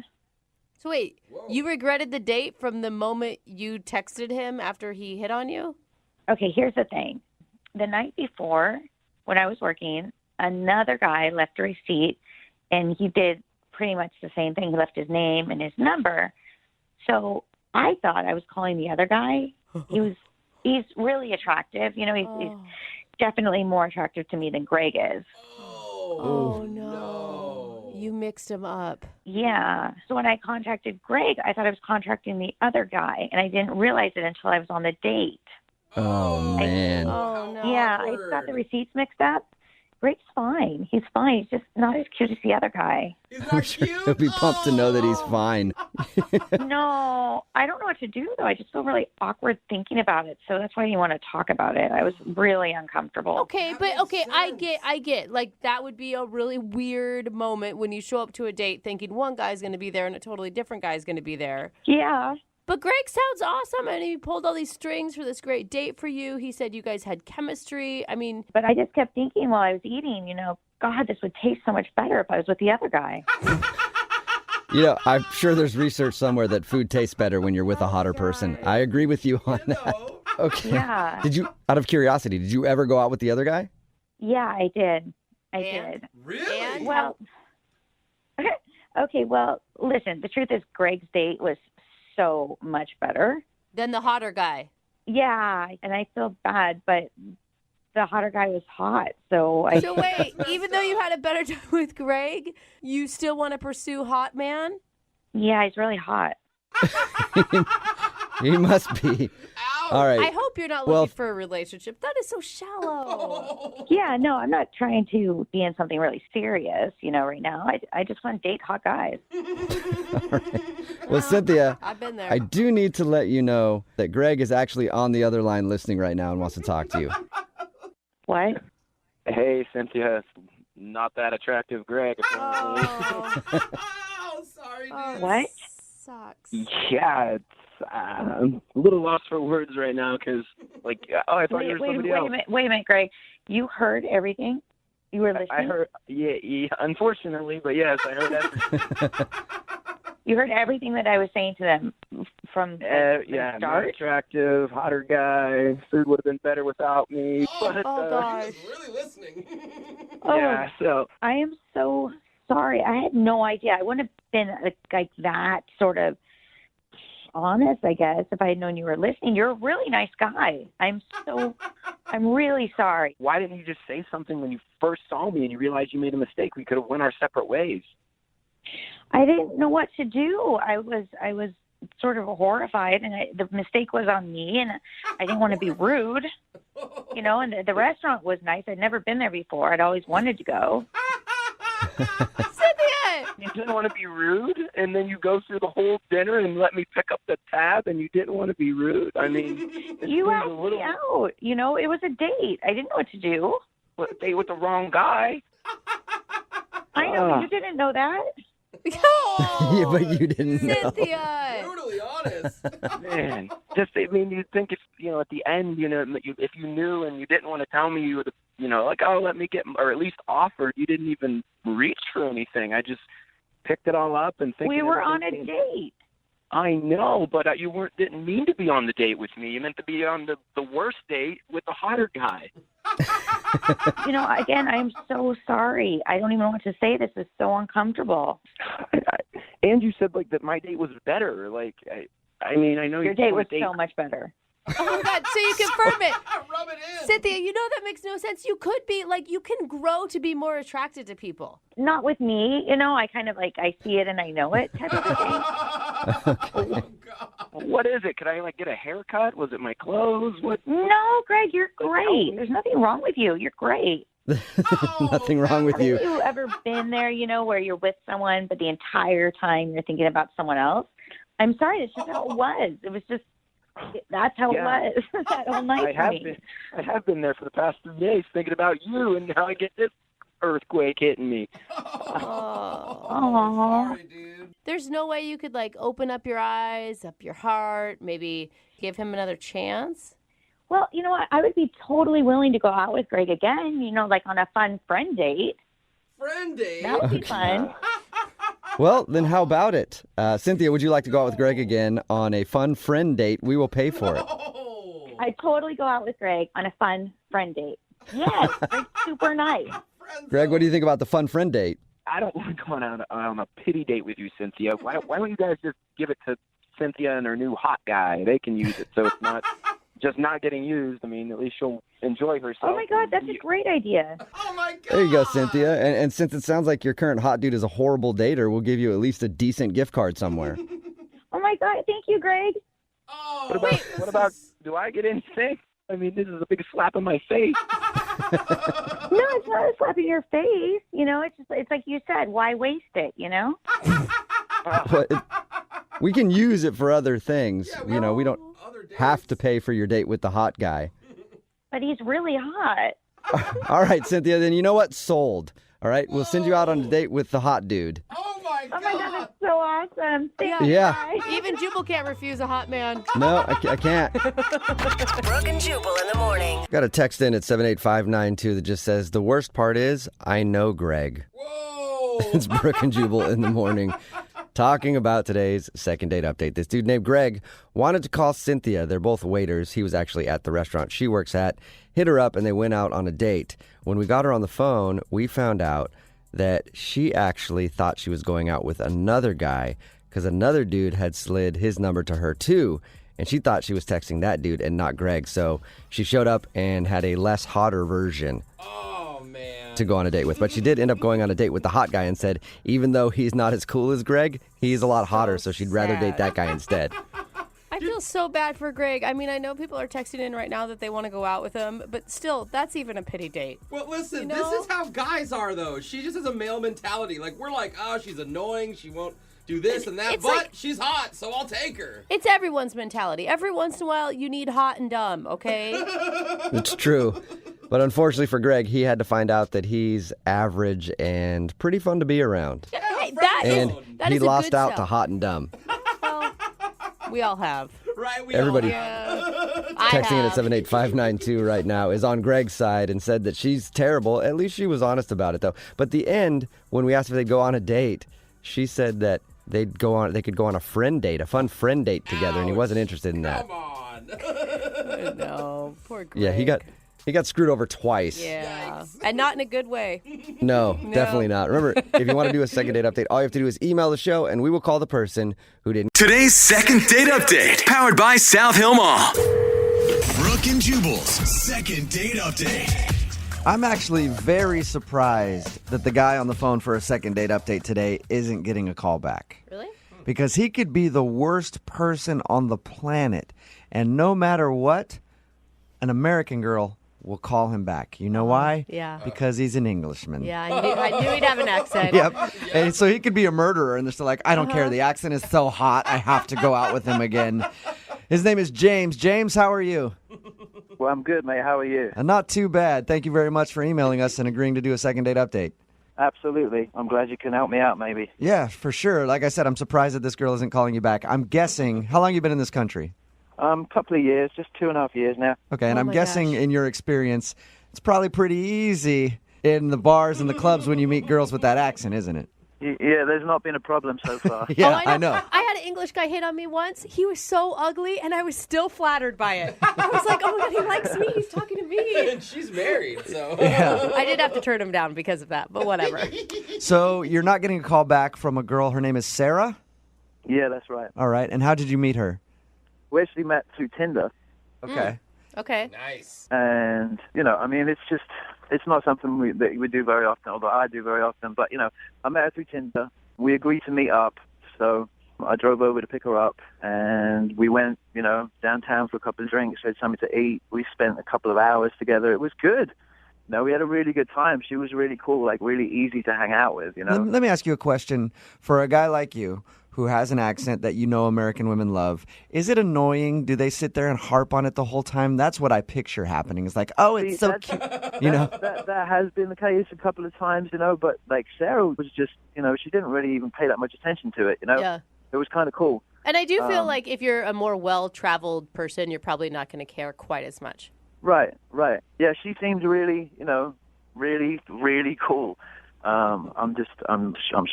So wait, you regretted the date from the moment you texted him after he hit on you? Okay, here's the thing. The night before, when I was working, another guy left a receipt, and he did pretty much the same thing. He left his name and his number. So I thought I was calling the other guy. He's really attractive. You know, he's definitely more attractive to me than Greg is. Oh no. You mixed him up. Yeah. So when I contacted Greg, I thought I was contacting the other guy, and I didn't realize it until I was on the date. Oh, man. Oh no. Yeah, I got the receipts mixed up. Greg's fine. He's fine. He's just not as cute as the other guy. He's not cute. He'll be pumped to know that he's fine. No, I don't know what to do, though. I just feel really awkward thinking about it. So that's why I didn't want to talk about it. I was really uncomfortable. Okay, but okay, I get. Like, that would be a really weird moment when you show up to a date thinking one guy's going to be there and a totally different guy's going to be there. Yeah. But Greg sounds awesome, and he pulled all these strings for this great date for you. He said you guys had chemistry. I mean... But I just kept thinking while I was eating, God, this would taste so much better if I was with the other guy. I'm sure there's research somewhere that food tastes better when you're with a hotter person. I agree with you on that. Okay. Yeah. Out of curiosity, did you ever go out with the other guy? Yeah, I did. I did. Really? And well, okay, well, listen, the truth is Greg's date was so much better. Then the hotter guy. Yeah, and I feel bad, but the hotter guy was hot, so So wait, even though you had a better time with Greg, you still want to pursue hot man? Yeah, he's really hot. He must be. All right. I hope you're not looking for a relationship. That is so shallow. Yeah, no, I'm not trying to be in something really serious, right now. I just want to date hot guys. All right. Well, Cynthia, I've been there. I do need to let you know that Greg is actually on the other line listening right now and wants to talk to you. What? Hey, Cynthia, it's not that attractive Greg, apparently. Oh, sorry, dude. What? Sucks. Yeah, it's, I'm a little lost for words right now because, I thought you were somebody else. Wait a minute, Greg. You heard everything? You were listening? I heard, yeah, unfortunately, but yes, I heard everything. You heard everything that I was saying to them from the not start? attractive, hotter guy. Food would have been better without me. But, gosh. He's really listening. yeah, so I am so sorry. I had no idea. I wouldn't have been like that sort of honest, I guess, if I had known you were listening. You're a really nice guy. I'm really sorry. why didn't you just say something when you first saw me and you realized you made a mistake? We could have went our separate ways. I didn't know what to do. I was sort of horrified, and the mistake was on me, and I didn't want to be rude, and the restaurant was nice. I'd never been there before. I'd always wanted to go. Cynthia! You didn't want to be rude, and then you go through the whole dinner and let me pick up the tab, and you didn't want to be rude. I mean, You asked me out. It was a date. I didn't know what to do. A date with the wrong guy. I know, you didn't know that. Yeah, but you didn't know. Cynthia! Brutally honest. Man, you'd think if, at the end, if you knew and you didn't want to tell me, you would have, let me get, or at least offered. You didn't even reach for anything. I just picked it all up and thinking. We were on a date. I know, but you didn't mean to be on the date with me. You meant to be on the worst date with the hotter guy. Again, I'm so sorry. I don't even know what to say. This is so uncomfortable. And you said that my date was better. I know Your date was so much better. Oh my God, so you confirm it. Rub it in. Cynthia, that makes no sense. You could be, you can grow to be more attracted to people. Not with me. I kind of I see it and I know it type of thing. What is it? Could I get a haircut? Was it my clothes? What? No, Greg, you're great. There's nothing wrong with you. You're great. Nothing wrong with you. Have you ever been there, where you're with someone, but the entire time you're thinking about someone else? I'm sorry, it's just how it was. It was just, that's how it was. That whole night for me. I have been there for the past 3 days thinking about you, and now I get this earthquake hitting me. Oh. Sorry, dude. There's no way you could open up your eyes, up your heart, maybe give him another chance? Well, you know what? I would be totally willing to go out with Greg again, on a fun friend date. Friend date? That would be fun. Well, then how about it? Cynthia, would you like to go out with Greg again on a fun friend date? We will pay for it. I'd totally go out with Greg on a fun friend date. Yes, Greg's super nice. Greg, what do you think about the fun friend date? I don't want to go on a pity date with you, Cynthia. Why don't you guys just give it to Cynthia and her new hot guy? They can use it, so it's not just not getting used. I mean, at least she'll enjoy herself. Oh, my God, that's a great idea. Oh, my God. There you go, Cynthia. And since it sounds like your current hot dude is a horrible dater, we'll give you at least a decent gift card somewhere. Oh, my God, thank you, Greg. Oh, What about, do I get anything? I mean, this is a big slap in my face. No, it's not a slap in your face. You know, it's like you said, why waste it, you know? But we can use it for other things. We don't have to pay for your date with the hot guy. But he's really hot. All right, Cynthia, then you know what? Sold. All right, we'll send you out on a date with the hot dude. Oh my God. That's so awesome. Thank you, Yeah. guys. Even Jubal can't refuse a hot man. No, I can't. Brooke and Jubal in the morning. Got a text in at 78592 that just says, the worst part is, I know Greg. Whoa. It's Brooke and Jubal in the morning. Talking about today's second date update. This dude named Greg wanted to call Cynthia. They're both waiters. He was actually at the restaurant she works at. Hit her up and they went out on a date. When we got her on the phone, we found out that she actually thought she was going out with another guy because another dude had slid his number to her too. And she thought she was texting that dude and not Greg. So she showed up and had a less hotter version to go on a date with. But she did end up going on a date with the hot guy and said, even though he's not as cool as Greg, he's a lot hotter, so she'd rather date that guy instead. I feel so bad for Greg. I mean, I know people are texting in right now that they want to go out with him, but still, that's even a pity date. Well, listen, You know? this is how guys are, though. She just has a male mentality. Like, we're like, oh, she's annoying. She won't do this and that, It's but like- she's hot, so I'll take her. It's everyone's mentality. Every once in a while, you need hot and dumb, okay? It's true. But unfortunately for Greg, he had to find out that he's average and pretty fun to be around. Hey, that And is he a lost good out sell. to hot and dumb. Well, we all have. Right? We Everybody- all have. I Texting in have. at 78592 right now is on Greg's side and said that she's terrible. At least she was honest about it, though. But the end, when we asked if they'd go on a date, she said that they could go on a friend date, a fun friend date together, and he wasn't interested in that. Come on. No, poor Greg. Yeah, he got screwed over twice. Yeah, and not in a good way. No, definitely not. Remember, if you want to do a second date update, all you have to do is email the show, and we will call the person who didn't. Today's second date update, powered by South Hill Mall. Brooke and Jubal's second date update. I'm actually very surprised that the guy on the phone for a second date update today isn't getting a call back. Really? Because he could be the worst person on the planet, and no matter what, an American girl will call him back. You know why? Yeah. Because he's an Englishman. Yeah, I knew he'd have an accent. Yep. And so he could be a murderer, and they're still like, I don't care. The accent is so hot, I have to go out with him again. His name is James. James, how are you? Well, I'm good, mate. How are you? Not too bad. Thank you very much for emailing us and agreeing to do a second date update. Absolutely. I'm glad you can help me out, maybe. Yeah, for sure. Like I said, I'm surprised that this girl isn't calling you back. I'm guessing, how long you been in this country? Couple of years, just 2.5 years now. Okay, and Oh I'm my guessing gosh. in your experience, it's probably pretty easy in the bars and the clubs when you meet girls with that accent, isn't it? Yeah, there's not been a problem so far. Yeah, Oh, I know. I had an English guy hit on me once. He was so ugly, and I was still flattered by it. I was like, oh my God, he likes me. He's talking to me. And she's married, so. Yeah. I did have to turn him down because of that, but whatever. So you're not getting a call back from a girl. Her name is Sarah? Yeah, that's right. All right. And how did you meet her? We actually met through Tinder. Okay. Okay. Nice. And, I mean, it's not something that we do very often, although I do very often. But, I met her through Tinder. We agreed to meet up. So I drove over to pick her up, and we went, downtown for a couple of drinks, had something to eat. We spent a couple of hours together. It was good. We had a really good time. She was really cool, like really easy to hang out with, Let me ask you a question. For a guy like you who has an accent that American women love, is it annoying? Do they sit there and harp on it the whole time? That's what I picture happening. It's like, oh, it's so cute. That has been the case a couple of times, but like Sarah was just, she didn't really even pay that much attention to it, Yeah. It was kind of cool. And I do feel like if you're a more well-traveled person, you're probably not going to care quite as much. Right. Yeah, she seemed really, really, really cool. I'm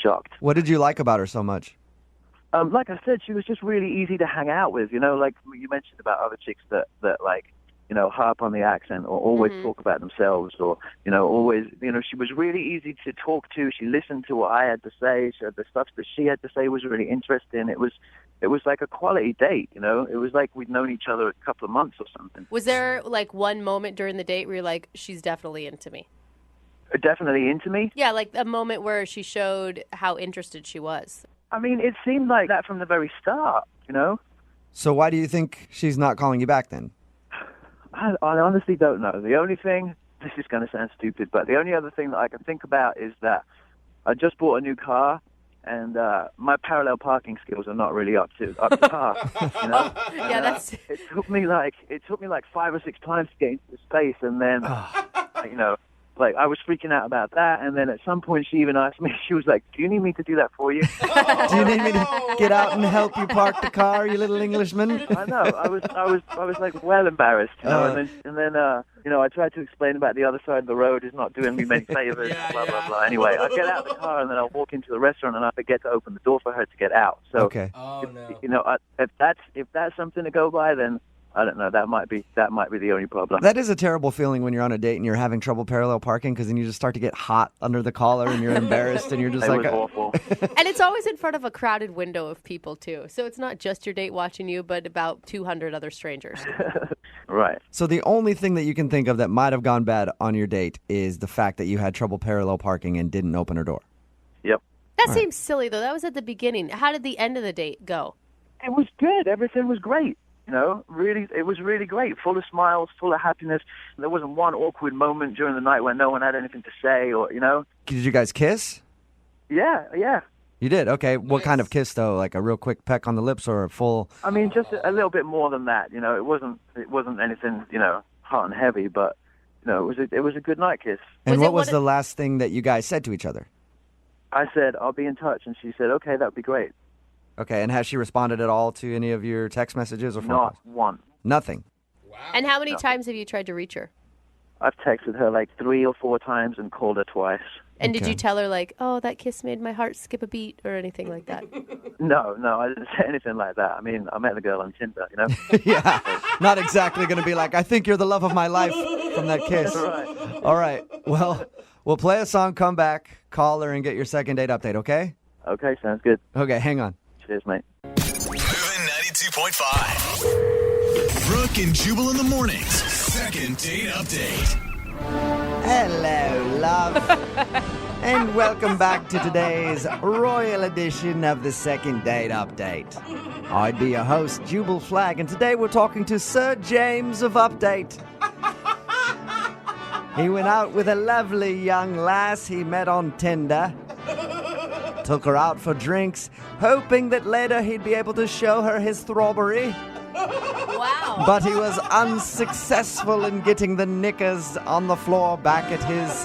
shocked. What did you like about her so much? Like I said, she was just really easy to hang out with. Like you mentioned about other chicks that like, harp on the accent or always talk about themselves or, always, she was really easy to talk to. She listened to what I had to say. So the stuff that she had to say was really interesting. It was like a quality date, It was like we'd known each other a couple of months or something. Was there like one moment during the date where you're like, she's definitely into me? Definitely into me? Yeah, like a moment where she showed how interested she was. I mean, it seemed like that from the very start, So why do you think she's not calling you back then? I honestly don't know. The only thing this is going to sound stupid, but the only other thing that I can think about is that I just bought a new car, and my parallel parking skills are not really up to par. You know? Yeah, that's. It took me like 5 or 6 times to get into the space, and then you know, like I was freaking out about that. And then at some point, she even asked me. She was like, "Do you need me to do that for you?" Do you need me to get out and help you park the car, you little Englishman? I know. I was like well embarrassed, you know. And then you know, I tried to explain about the other side of the road is not doing me many favors. Blah blah blah. Anyway, I get out of the car and then I walk into the restaurant and I forget to open the door for her to get out. So, Okay. you know, if that's something to go by, then I don't know. That might be the only problem. That is a terrible feeling when you're on a date and you're having trouble parallel parking because then you just start to get hot under the collar and you're embarrassed and you're just It like, was awful. And it's always in front of a crowded window of people, too. So it's not just your date watching you, but about 200 other strangers. Right. So the only thing that you can think of that might have gone bad on your date is the fact that you had trouble parallel parking and didn't open her door. Yep. That seems silly, though. That was at the beginning. How did the end of the date go? It was good. Everything was great. You know, really, it was really great. Full of smiles, full of happiness. There wasn't one awkward moment during the night when no one had anything to say, or you know. Did you guys kiss? Yeah. You did? Okay. What kind of kiss, though? Like a real quick peck on the lips or a full... I mean, just a little bit more than that. You know, it wasn't anything, you know, hot and heavy, but you know, it was a good night kiss. And what was the last thing that you guys said to each other? I said, "I'll be in touch," and she said, "Okay, that'd be great." Okay, and has she responded at all to any of your text messages or phone Not calls? one. Nothing. And how many times have you tried to reach her? I've texted her like 3 or 4 times and called her twice. And did you tell her, like, oh, that kiss made my heart skip a beat or anything like that? No, I didn't say anything like that. I mean, I met the girl on Tinder, you know? Yeah, not exactly going to be like, I think you're the love of my life from that kiss. Right. All right, well, we'll play a song, come back, call her, and get your second date update, okay? Okay, sounds good. Okay, hang on. Cheers, mate. Moving 92.5. Brooke and Jubal in the mornings. Second date update. Hello, love. And welcome back to today's royal edition of the Second Date Update. I'd be your host, Jubal Flagg, and today we're talking to Sir James of Update. He went out with a lovely young lass he met on Tinder. Took her out for drinks, hoping that later he'd be able to show her his throbbery. Wow. But he was unsuccessful in getting the knickers on the floor back at his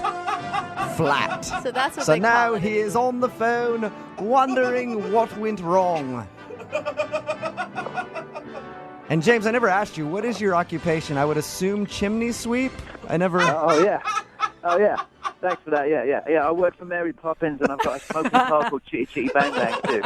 flat. So that's what So they now call it. he is on the phone wondering what went wrong. And James, I never asked you, what is your occupation? I would assume chimney sweep? I never... Oh, yeah. Thanks for that. Yeah. I work for Mary Poppins, and I've got a smoking car called Chitty Chitty Bang Bang, too.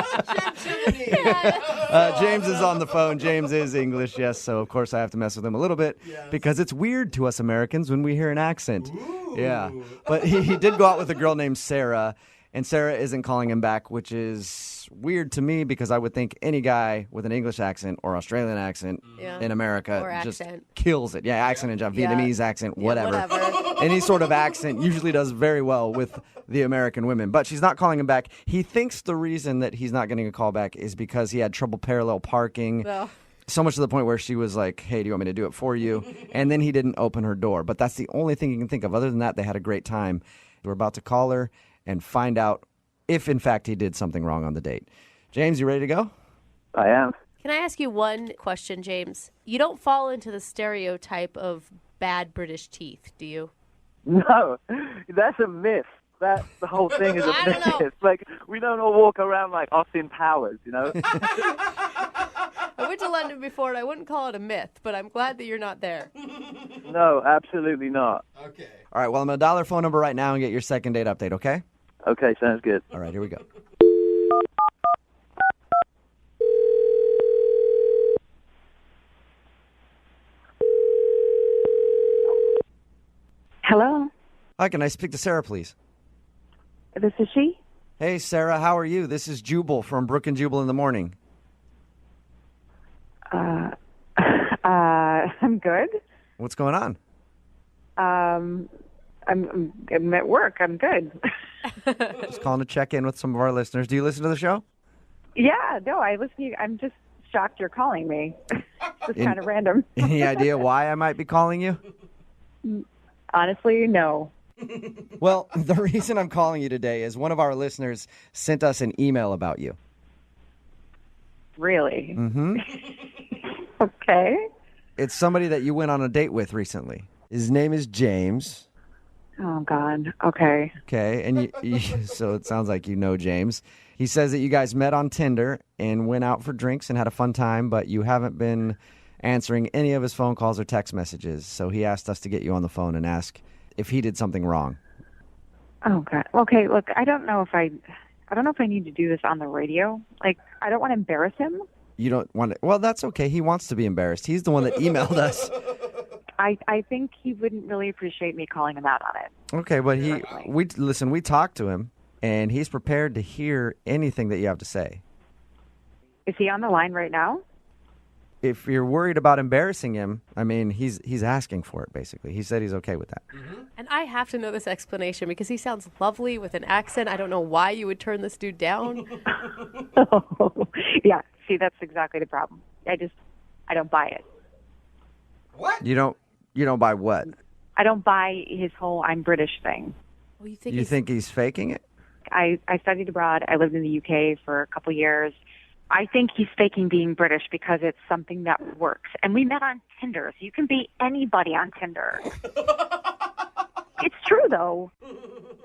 James is on the phone. James is English, yes, so of course I have to mess with him a little bit because it's weird to us Americans when we hear an accent. Ooh. Yeah, but he did go out with a girl named Sarah, and Sarah isn't calling him back, which is weird to me because I would think any guy with an English accent or Australian accent in America Or just accent. kills it. Yeah, accent and Vietnamese accent, whatever. whatever. Any sort of accent usually does very well with the American women. But she's not calling him back. He thinks the reason that he's not getting a call back is because he had trouble parallel parking. Well. So much to the point where she was like, hey, do you want me to do it for you? And then he didn't open her door. But that's the only thing you can think of. Other than that, they had a great time. We're about to call her and find out if, in fact, he did something wrong on the date. James, you ready to go? I am. Can I ask you one question, James? You don't fall into the stereotype of bad British teeth, do you? No, that's a myth. The whole thing is a I don't know. myth. Like, we don't all walk around like Austin Powers, you know? I went to London before, and I wouldn't call it a myth, but I'm glad that you're not there. No, absolutely not. Okay. All right, well, I'm going to dial her phone number right now and get your second date update, okay? Okay, sounds good. All right, here we go. Hello, Hi, can I speak to Sarah, please? this is she. Hey, Sarah, how are you? This is Jubal from Brooke and Jubal in the morning. I'm good. What's going on? I'm at work. I'm good. Just calling to check in with some of our listeners. Do you listen to the show? Yeah, no, I listen to you. I'm just shocked you're calling me. It's In- kind of random. Any idea why I might be calling you? Honestly, no. Well, the reason I'm calling you today is one of our listeners sent us an email about you. Really? Mm-hmm. Okay. It's somebody that you went on a date with recently. His name is James. Oh, God. Okay. Okay, and so it sounds like you know James. He says that you guys met on Tinder and went out for drinks and had a fun time, but you haven't been answering any of his phone calls or text messages. So he asked us to get you on the phone and ask if he did something wrong. Oh, God. Okay, look, I don't know if I need to do this on the radio. Like, I don't want to embarrass him. You don't want to... Well, that's okay. He wants to be embarrassed. He's the one that emailed us. I think he wouldn't really appreciate me calling him out on it. Okay, but we talked to him, and he's prepared to hear anything that you have to say. Is he on the line right now? If you're worried about embarrassing him, I mean, he's asking for it, basically. He said he's okay with that. Mm-hmm. And I have to know this explanation because he sounds lovely with an accent. I don't know why you would turn this dude down. Yeah, see, that's exactly the problem. I don't buy it. What? You don't buy what? I don't buy his whole I'm British thing. Well, you think he's faking it? I studied abroad. I lived in the UK for a couple years. I think he's faking being British because it's something that works. And we met on Tinder, so you can be anybody on Tinder. It's true, though.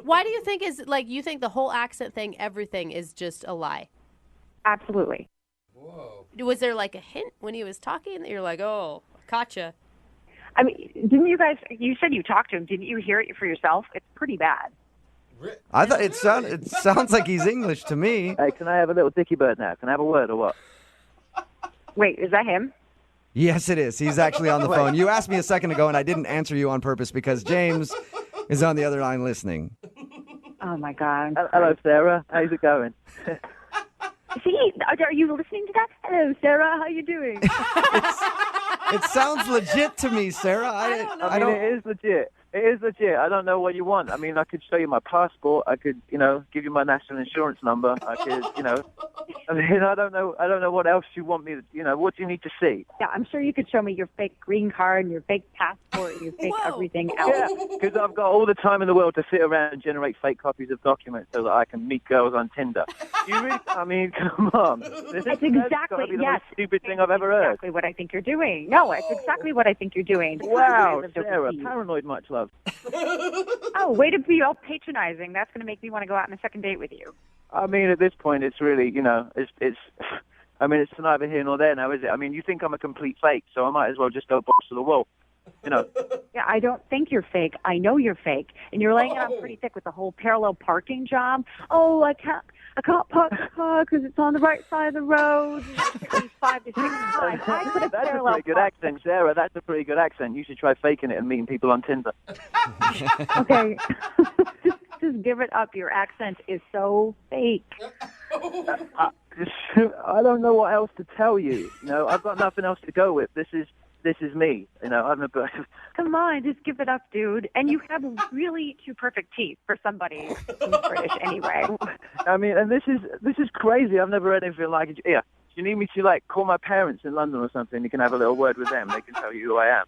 Why do you think you think the whole accent thing, everything is just a lie? Absolutely. Whoa. Was there like a hint when he was talking that you're like, oh, gotcha? I mean, you said you talked to him. Didn't you hear it for yourself? It's pretty bad. I thought it sounds like he's English to me. Hey, can I have a little dicky bird now? Can I have a word or what? Wait, is that him? Yes, it is. He's actually on the phone. You asked me a second ago, and I didn't answer you on purpose because James is on the other line listening. Oh, my God. Hello, Sarah. How's it going? See, are you listening to that? Hello, Sarah. How you doing? It sounds legit to me, Sarah. I mean, it is legit. It is legit. I don't know what you want. I mean, I could show you my passport. I could, give you my national insurance number. I could, I mean, I don't know what else you want me to, what do you need to see? Yeah, I'm sure you could show me your fake green card and your fake passport and your fake everything else. Yeah, because I've got all the time in the world to sit around and generate fake copies of documents so that I can meet girls on Tinder. You really, I mean, come on. That's exactly, the most stupid thing I've ever heard. Exactly what I think you're doing. No, it's exactly what I think you're doing. Wow, Sarah, paranoid much love. Oh, way to be all patronizing. That's going to make me want to go out on a second date with you. I mean, at this point, it's really, it's I mean, it's neither here nor there now, is it? I mean, you think I'm a complete fake, so I might as well just go box to the wall, Yeah, I don't think you're fake. I know you're fake. And you're laying it on pretty thick with the whole parallel parking job. Oh, I can't park the car because it's on the right side of the road. 5 to 6 times. I could have That's a parallel pretty good accent, Sarah. That's a pretty good accent. You should try faking it and meeting people on Tinder. Okay. Just give it up. Your accent is so fake. I don't know what else to tell you. I've got nothing else to go with. This is me. I'm a. Come on, just give it up, dude. And you have really two perfect teeth for somebody who's British, anyway. I mean, and this is crazy. I've never heard anything like it. Yeah. You need me to call my parents in London or something? You can have a little word with them. They can tell you who I am.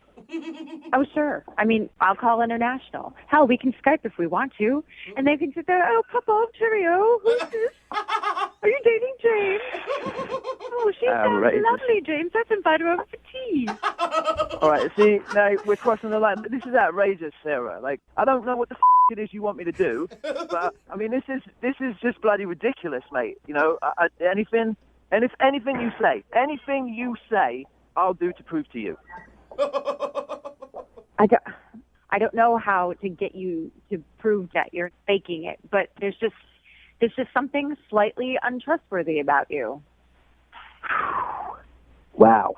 Oh, sure. I mean, I'll call international. Hell, we can Skype if we want to. And they can sit there, oh, Papa, cheerio. Who's this? Are you dating James? Oh, she sounds lovely, James. Let's invite her over for tea. All right, see, now we're crossing the line. This is outrageous, Sarah. I don't know what the it is you want me to do, but, I mean, this is just bloody ridiculous, mate. Anything you say, I'll do to prove to you. I don't know how to get you to prove that you're faking it, but there's just something slightly untrustworthy about you. Wow.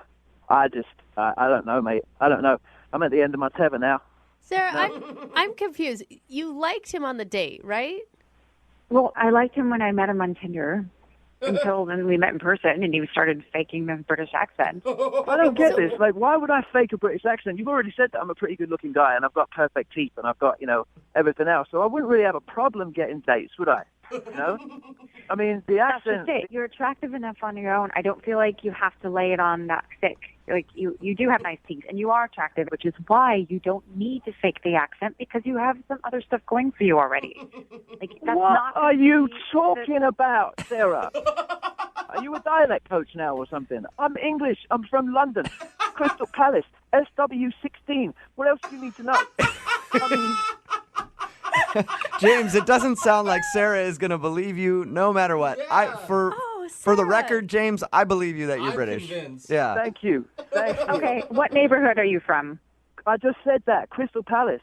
I don't know, mate. I don't know. I'm at the end of my tether now. Sarah, I'm confused. You liked him on the date, right? Well, I liked him when I met him on Tinder. Until then we met in person and he started faking the British accent. I don't get this. Why would I fake a British accent? You've already said that I'm a pretty good-looking guy and I've got perfect teeth and I've got, everything else. So I wouldn't really have a problem getting dates, would I? I mean, the accent... That's just it. You're attractive enough on your own. I don't feel like you have to lay it on that thick. Like, you do have nice teeth, and you are attractive, which is why you don't need to fake the accent, because you have some other stuff going for you already. Like, that's What not are you talking about, Sarah? Are you a dialect coach now or something? I'm English. I'm from London. Crystal Palace. SW16. What else do you need to know? I mean... James, it doesn't sound like Sarah is going to believe you no matter what. For the record, James, I believe you that you're British. Convinced. Yeah. Thank you. Okay, what neighborhood are you from? I just said that. Crystal Palace.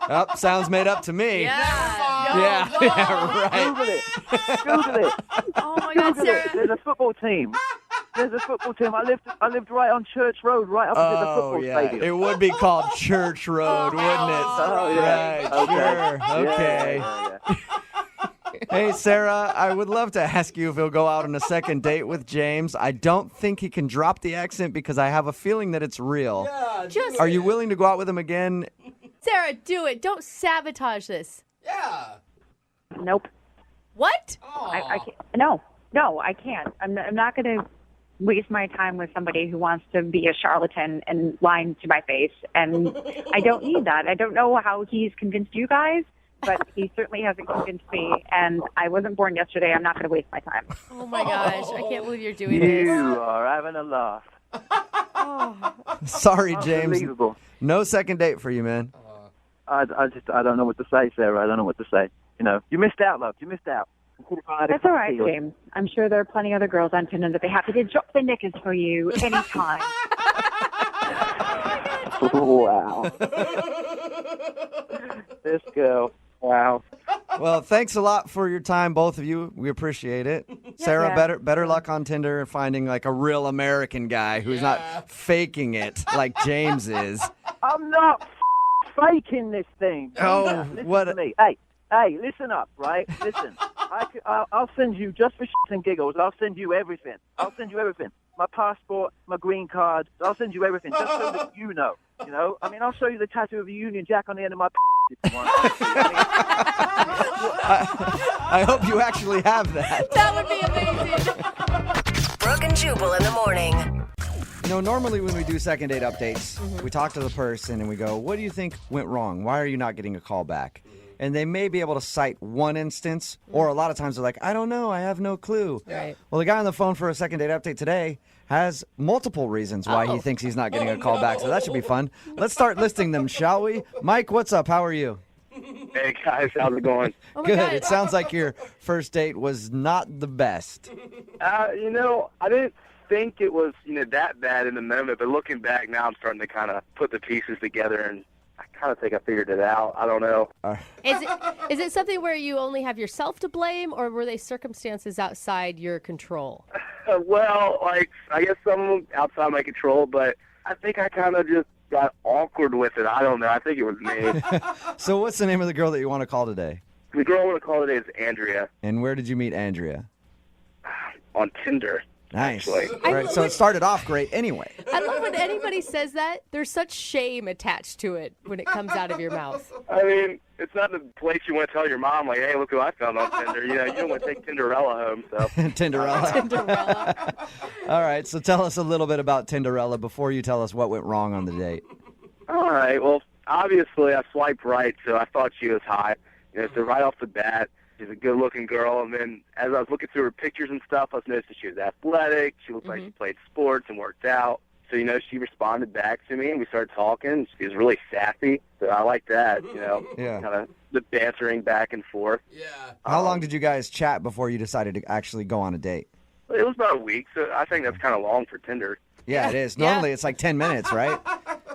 Oh, sounds made up to me. Yeah. Yeah, Google it. Google it. Oh my God, Google Sarah. it. There's a football team. There's a football team. I lived right on Church Road, right opposite the football stadium. It would be called Church Road, wouldn't it? Oh, yeah. Right, sure. Okay. Yeah. Hey, Sarah, I would love to ask you if you'll go out on a second date with James. I don't think he can drop the accent because I have a feeling that it's real. Just Are you willing to go out with him again? Sarah, do it. Don't sabotage this. Yeah. Nope. What? I can't. No, I can't. I'm not going to waste my time with somebody who wants to be a charlatan and lying to my face, and I don't need that. I don't know how he's convinced you guys, but he certainly hasn't convinced me, and I wasn't born yesterday. I'm not going to waste my time. Oh my gosh, I can't believe you're doing this. You are having a laugh. Sorry, James. Unbelievable. No second date for you, man. I don't know what to say, Sarah. I don't know what to say. You know, you missed out, love. You missed out. That's all right, James. I'm sure there are plenty of other girls on Tinder that be happy to drop their knickers for you anytime. Wow. This girl. Wow. Well, thanks a lot for your time, both of you. We appreciate it. Sarah, Yeah. better luck on Tinder and finding like a real American guy who's not faking it like James is. I'm not faking this thing. Listen what? to me. Hey, listen up, right? Listen. I'll send you, just for shits and giggles, I'll send you everything. My passport, my green card. I'll send you everything, just so that you know. You know? I mean, I'll show you the tattoo of a Union Jack on the end of my if you want. I hope you actually have that. That would be amazing. Brooke and Jubal in the morning. You know, normally when we do second date updates, we talk to the person and we go, what do you think went wrong? Why are you not getting a call back? And they may be able to cite one instance, or a lot of times they're like, I don't know, I have no clue. Right. Well, the guy on the phone for a second date update today has multiple reasons why he thinks he's not getting a call back, so that should be fun. Let's start listing them, shall we? Mike, what's up? How are you? Hey, guys, how's it going? Good. It sounds like your first date was not the best. You know, I didn't think it was, that bad in the moment, but looking back now, I'm starting to kind of put the pieces together, and I kind of think I figured it out. I don't know. Is it something where you only have yourself to blame, or were they circumstances outside your control? Well, I guess some of them outside my control, but I think I kind of just got awkward with it. I don't know. I think it was me. So what's the name of the girl that you want to call today? The girl I want to call today is Andrea. And where did you meet Andrea? On Tinder. Nice. Actually. All right, so it started off great anyway. I love when anybody says that. There's such shame attached to it when it comes out of your mouth. I mean, it's not the place you want to tell your mom, like, hey, look who I found on Tinder. You don't want to take Tinderella home, so. Tinderella. All right, so tell us a little bit about Tinderella before you tell us what went wrong on the date. All right, well, obviously I swiped right, so I thought she was hot. So right off the bat, she's a good-looking girl, and then as I was looking through her pictures and stuff, I was noticing she was athletic, she looked like she played sports and worked out. So, she responded back to me, and we started talking. She was really sassy, so I like that, Yeah. kind of the bantering back and forth. Yeah. How long did you guys chat before you decided to actually go on a date? It was about a week, so I think that's kind of long for Tinder. Yeah, it is. Normally it's like 10 minutes, right?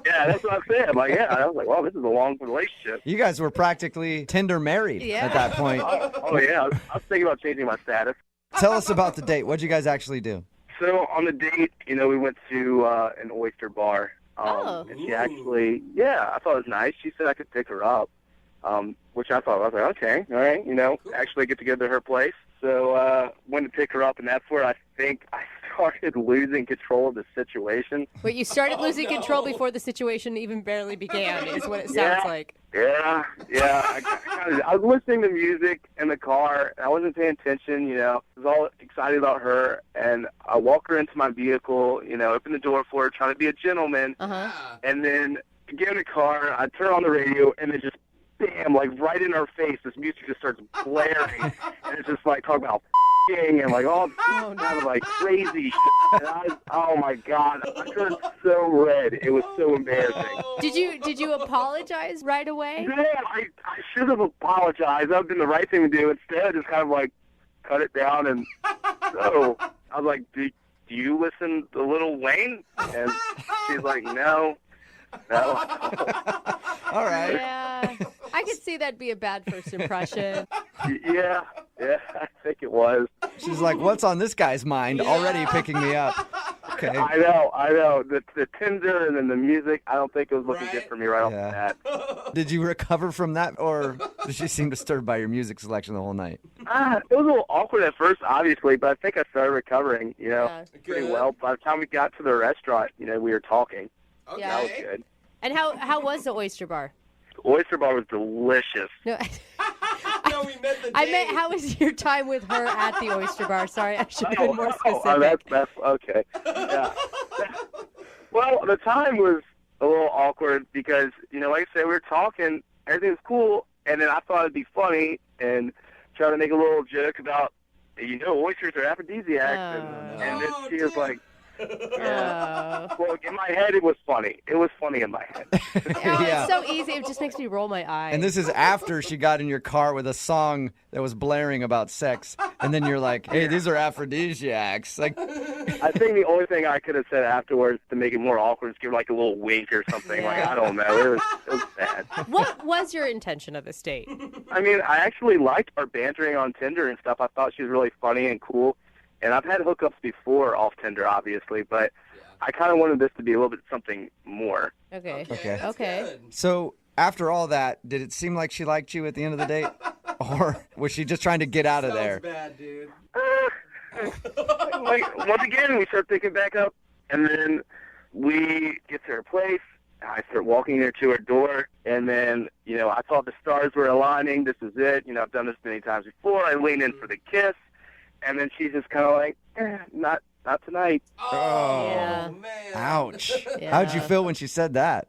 Yeah, that's what I'm saying. I was like, wow, this is a long relationship. You guys were practically Tinder married at that point. Oh yeah, I was thinking about changing my status. Tell us about the date. What'd you guys actually do? So on the date, we went to an oyster bar. And she actually, I thought it was nice. She said I could pick her up, which I thought, I was like, okay, all right, actually get to go to her place. So went to pick her up, and that's where I think I started losing control of the situation. But you started losing control before the situation even barely began, is what it sounds like. Yeah. I was listening to music in the car. And I wasn't paying attention, I was all excited about her. And I walk her into my vehicle, open the door for her, trying to be a gentleman. And then get in the car, I turn on the radio, and then just bam, like right in her face, this music just starts blaring. And it's just like talking about and like all kind of like crazy shit. And oh my God, I turned so red. It was so embarrassing. Did you apologize right away? Yeah, I should have apologized. That would have been the right thing to do. Instead, I just kind of like cut it down. And so I was like, do you listen to Lil Wayne? And she's like, no. All right. Yeah, I could see that'd be a bad first impression. Yeah, I think it was. She's like, what's on this guy's mind? Already picking me up. Okay. I know. The Tinder and then the music, I don't think it was looking good for me right off the bat. Did you recover from that, or did she seem disturbed by your music selection the whole night? It was a little awkward at first, obviously, but I think I started recovering, pretty well. By the time we got to the restaurant, we were talking. Okay. That was good. And how was the oyster bar? The oyster bar was delicious. No, I meant how was your time with her at the oyster bar? Sorry, I should have been more specific. That's okay. Yeah. Well, the time was a little awkward because, like I said, we were talking, everything was cool, and then I thought it'd be funny and try to make a little joke about, oysters are aphrodisiacs, and then she was like, well, in my head, it was funny. It was funny in my head. It's so easy. It just makes me roll my eyes. And this is after she got in your car with a song that was blaring about sex. And then you're like, hey, these are aphrodisiacs. Like, I think the only thing I could have said afterwards to make it more awkward is give her like a little wink or something. Like, I don't know. It was bad. What was your intention of this date? I mean, I actually liked our bantering on Tinder and stuff. I thought she was really funny and cool. And I've had hookups before off Tinder, obviously, but I kind of wanted this to be a little bit something more. Okay. So after all that, did it seem like she liked you at the end of the date? Or was she just trying to get out of there? Bad, dude. Once again, we start picking back up, and then we get to her place. I start walking her to her door, and then, I thought the stars were aligning. This is it. I've done this many times before. I lean in for the kiss. And then she's just kind of like, not tonight. Oh, man. Ouch. How'd you feel when she said that?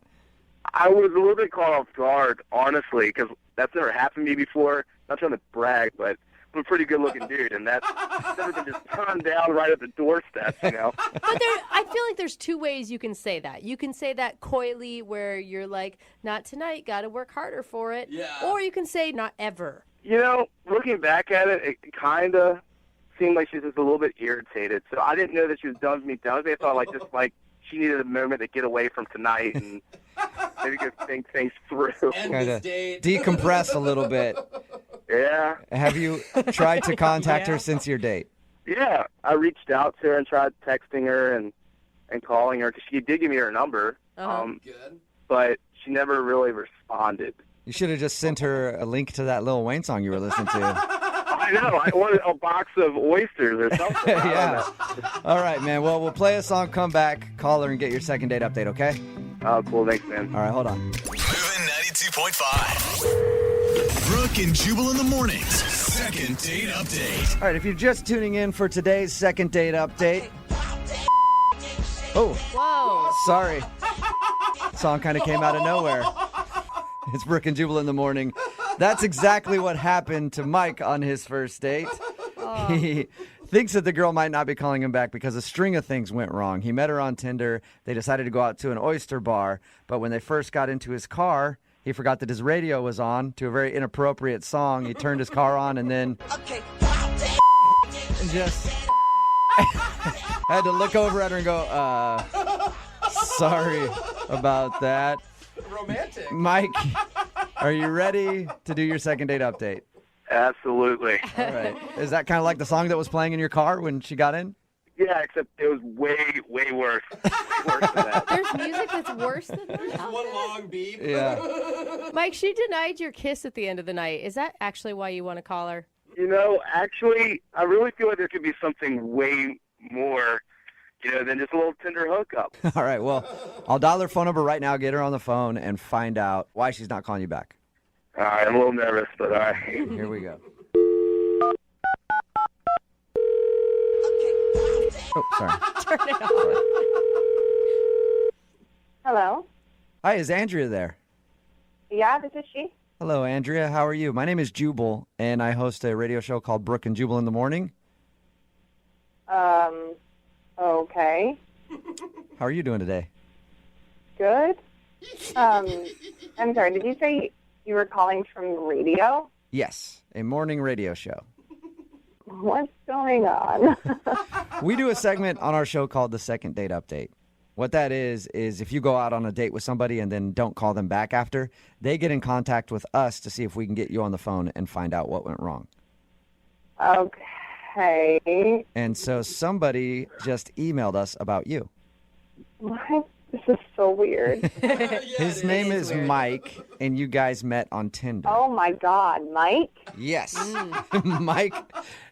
I was a little bit caught off guard, honestly, because that's never happened to me before. Not trying to brag, but I'm a pretty good-looking dude, and that's never been just turned down right at the doorstep, But I feel like there's two ways you can say that. You can say that coyly, where you're like, not tonight, got to work harder for it. Yeah. Or you can say, not ever. Looking back at it, it kind of seemed like she was just a little bit irritated. So I didn't know that she was done with me. I thought she needed a moment to get away from tonight and maybe just think things through. Kind of decompress a little bit. Yeah. Have you tried to contact her since your date? Yeah. I reached out to her and tried texting her and calling her because she did give me her number. Good. But she never really responded. You should have just sent her a link to that Lil Wayne song you were listening to. I know. I wanted a box of oysters or something. Yeah. All right, man. Well, we'll play a song, come back, call her, and get your second date update, okay? Oh, cool. Thanks, man. All right, hold on. Moving 92.5. Brooke and Jubal in the mornings. Second date update. All right, if you're just tuning in for today's second date update. Oh. Whoa. Sorry. Song kind of came out of nowhere. It's Brooke and Jubal in the morning. That's exactly what happened to Mike on his first date. He thinks that the girl might not be calling him back because a string of things went wrong. He met her on Tinder. They decided to go out to an oyster bar. But when they first got into his car, he forgot that his radio was on to a very inappropriate song. He turned his car on and then just had to look over at her and go, sorry about that. Romantic. Mike, are you ready to do your second date update? Absolutely. All right. Is that kind of like the song that was playing in your car when she got in? Yeah, except it was way, way worse. Worse than that. There's music that's worse than that? One long beep. Yeah. Mike, she denied your kiss at the end of the night. Is that actually why you want to call her? Actually, I really feel like there could be something way more Then just a little Tinder hookup. All right, well, I'll dial her phone number right now, get her on the phone, and find out why she's not calling you back. All right, I'm a little nervous, but all right. Here we go. Oh, sorry. Turn it off. Hello? Hi, is Andrea there? Yeah, this is she. Hello, Andrea. How are you? My name is Jubal, and I host a radio show called Brooke and Jubal in the morning. Okay. How are you doing today? Good. I'm sorry, did you say you were calling from the radio? Yes, a morning radio show. What's going on? We do a segment on our show called the Second Date Update. What that is if you go out on a date with somebody and then don't call them back after, they get in contact with us to see if we can get you on the phone and find out what went wrong. Okay. And so somebody just emailed us about you. What? This is so weird. His name is Mike, and you guys met on Tinder. Oh, my God. Mike? Yes. Mike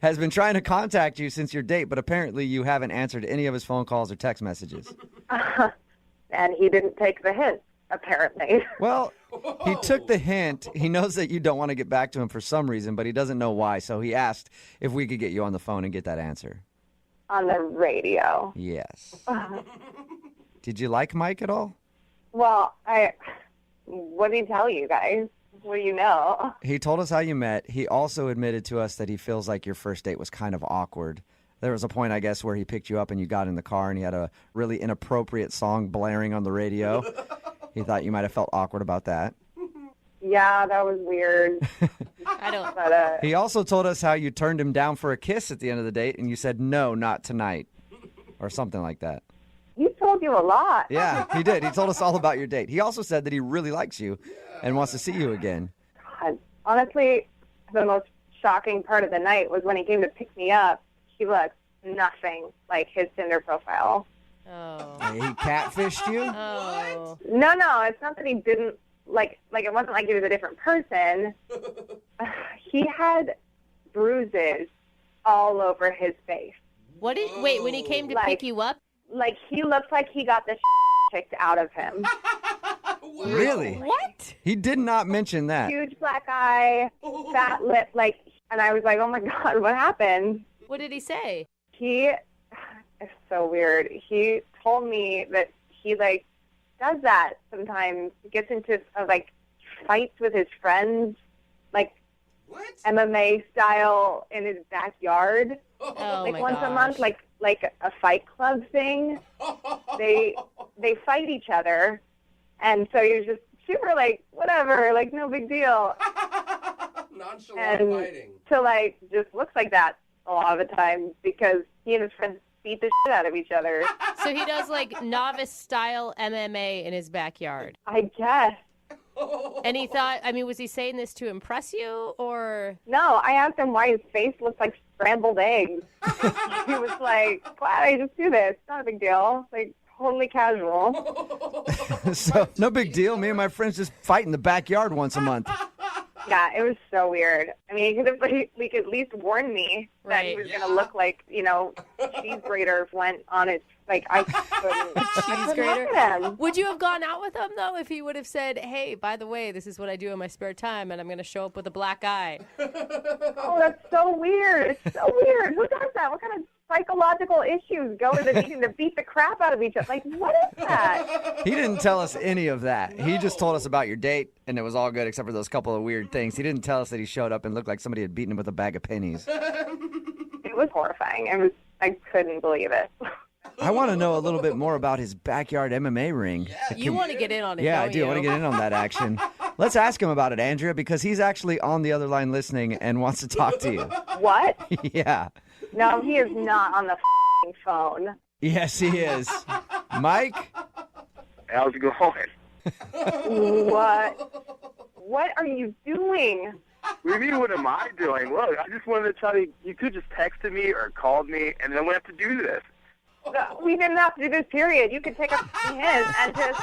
has been trying to contact you since your date, but apparently you haven't answered any of his phone calls or text messages. And he didn't take the hint, apparently. Well, he took the hint. He knows that you don't want to get back to him for some reason, but he doesn't know why, so he asked if we could get you on the phone and get that answer. On the radio. Yes. Did you like Mike at all? Well, what did he tell you guys? What do you know? He told us how you met. He also admitted to us that he feels like your first date was kind of awkward. There was a point, I guess, where he picked you up and you got in the car and he had a really inappropriate song blaring on the radio. He thought you might have felt awkward about that. Yeah, that was weird. I don't. But, He also told us how you turned him down for a kiss at the end of the date and you said, no, not tonight, or something like that. he told you a lot. Yeah, he did. He told us all about your date. He also said that he really likes you and wants to see you again. God, honestly, the most shocking part of the night was when he came to pick me up. He looked nothing like his Tinder profile. Oh. He catfished you? Oh. No, it's not that he didn't, like it wasn't like he was a different person. He had bruises all over his face. Wait, when he came to pick you up? Like, he looked like he got the kicked out of him. Really? What? He did not mention that. Huge black eye, fat lip, and I was like, oh my God, what happened? What did he say? It's so weird. He told me that he, does that sometimes. He gets into, fights with his friends, MMA style in his backyard. Oh, my once a gosh. month, like a fight club thing. They fight each other, and so you're just super whatever, no big deal. Nonchalant And fighting. to just looks like that a lot of the time because he and his friends beat the shit out of each other. So he does novice style MMA in his backyard. I guess. And he thought, was he saying this to impress you or? No, I asked him why his face looks like scrambled eggs. He was like, glad I just do this. Not a big deal. Totally casual. So, no big deal. Me and my friends just fight in the backyard once a month. Yeah, it was so weird. He could have at least warned me that he was going to look like, cheese grater went on its, I couldn't look at him. Would you have gone out with him, though, if he would have said, hey, by the way, this is what I do in my spare time, and I'm going to show up with a black eye? Oh, that's so weird. It's so weird. Who does that? What kind of psychological issues go to the meeting to beat the crap out of each other? What is that? He didn't tell us any of that. He just told us about your date, and it was all good except for those couple of weird things. He didn't tell us that he showed up and looked like somebody had beaten him with a bag of pennies. It was horrifying. I couldn't believe it. I want to know a little bit more about his backyard MMA ring. You want to get in on it, Yeah, don't I do. you? I want to get in on that action. Let's ask him about it, Andrea, because he's actually on the other line listening and wants to talk to you. What? Yeah. No, he is not on the phone. Yes, he is. Mike? How's it going? What are you doing? What do you mean, what am I doing? Look, I just wanted to tell you, you could just texted me or called me, and then we have to do this. We didn't have to do this, period. You could take a hint and just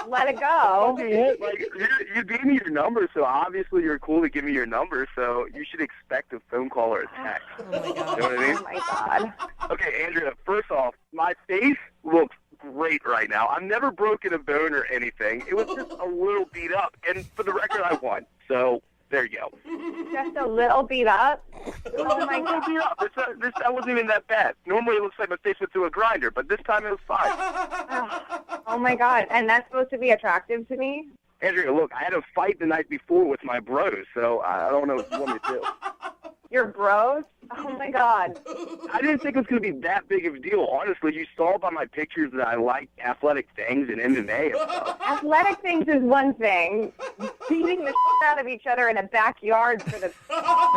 let it go. Like, you gave me your number, so obviously you're cool to give me your number, so you should expect a phone call or a text. Oh my God. You know what I mean? Oh my God. Okay, Andrea, first off, my face looks great right now. I've never broken a bone or anything. It was just a little beat up, and for the record, I won. So there you go. Just a little beat up. Oh my God. Beat up. That wasn't even that bad. Normally it looks like my face went through a grinder, but this time it was fine. Oh my God. And that's supposed to be attractive to me? Andrea, look, I had a fight the night before with my bros, so I don't know what you want me to do. Your bros? Oh my God. I didn't think it was going to be that big of a deal. Honestly, you saw by my pictures that I like athletic things and MMA and stuff. Athletic things is one thing. Beating the shit out of each other in a backyard for the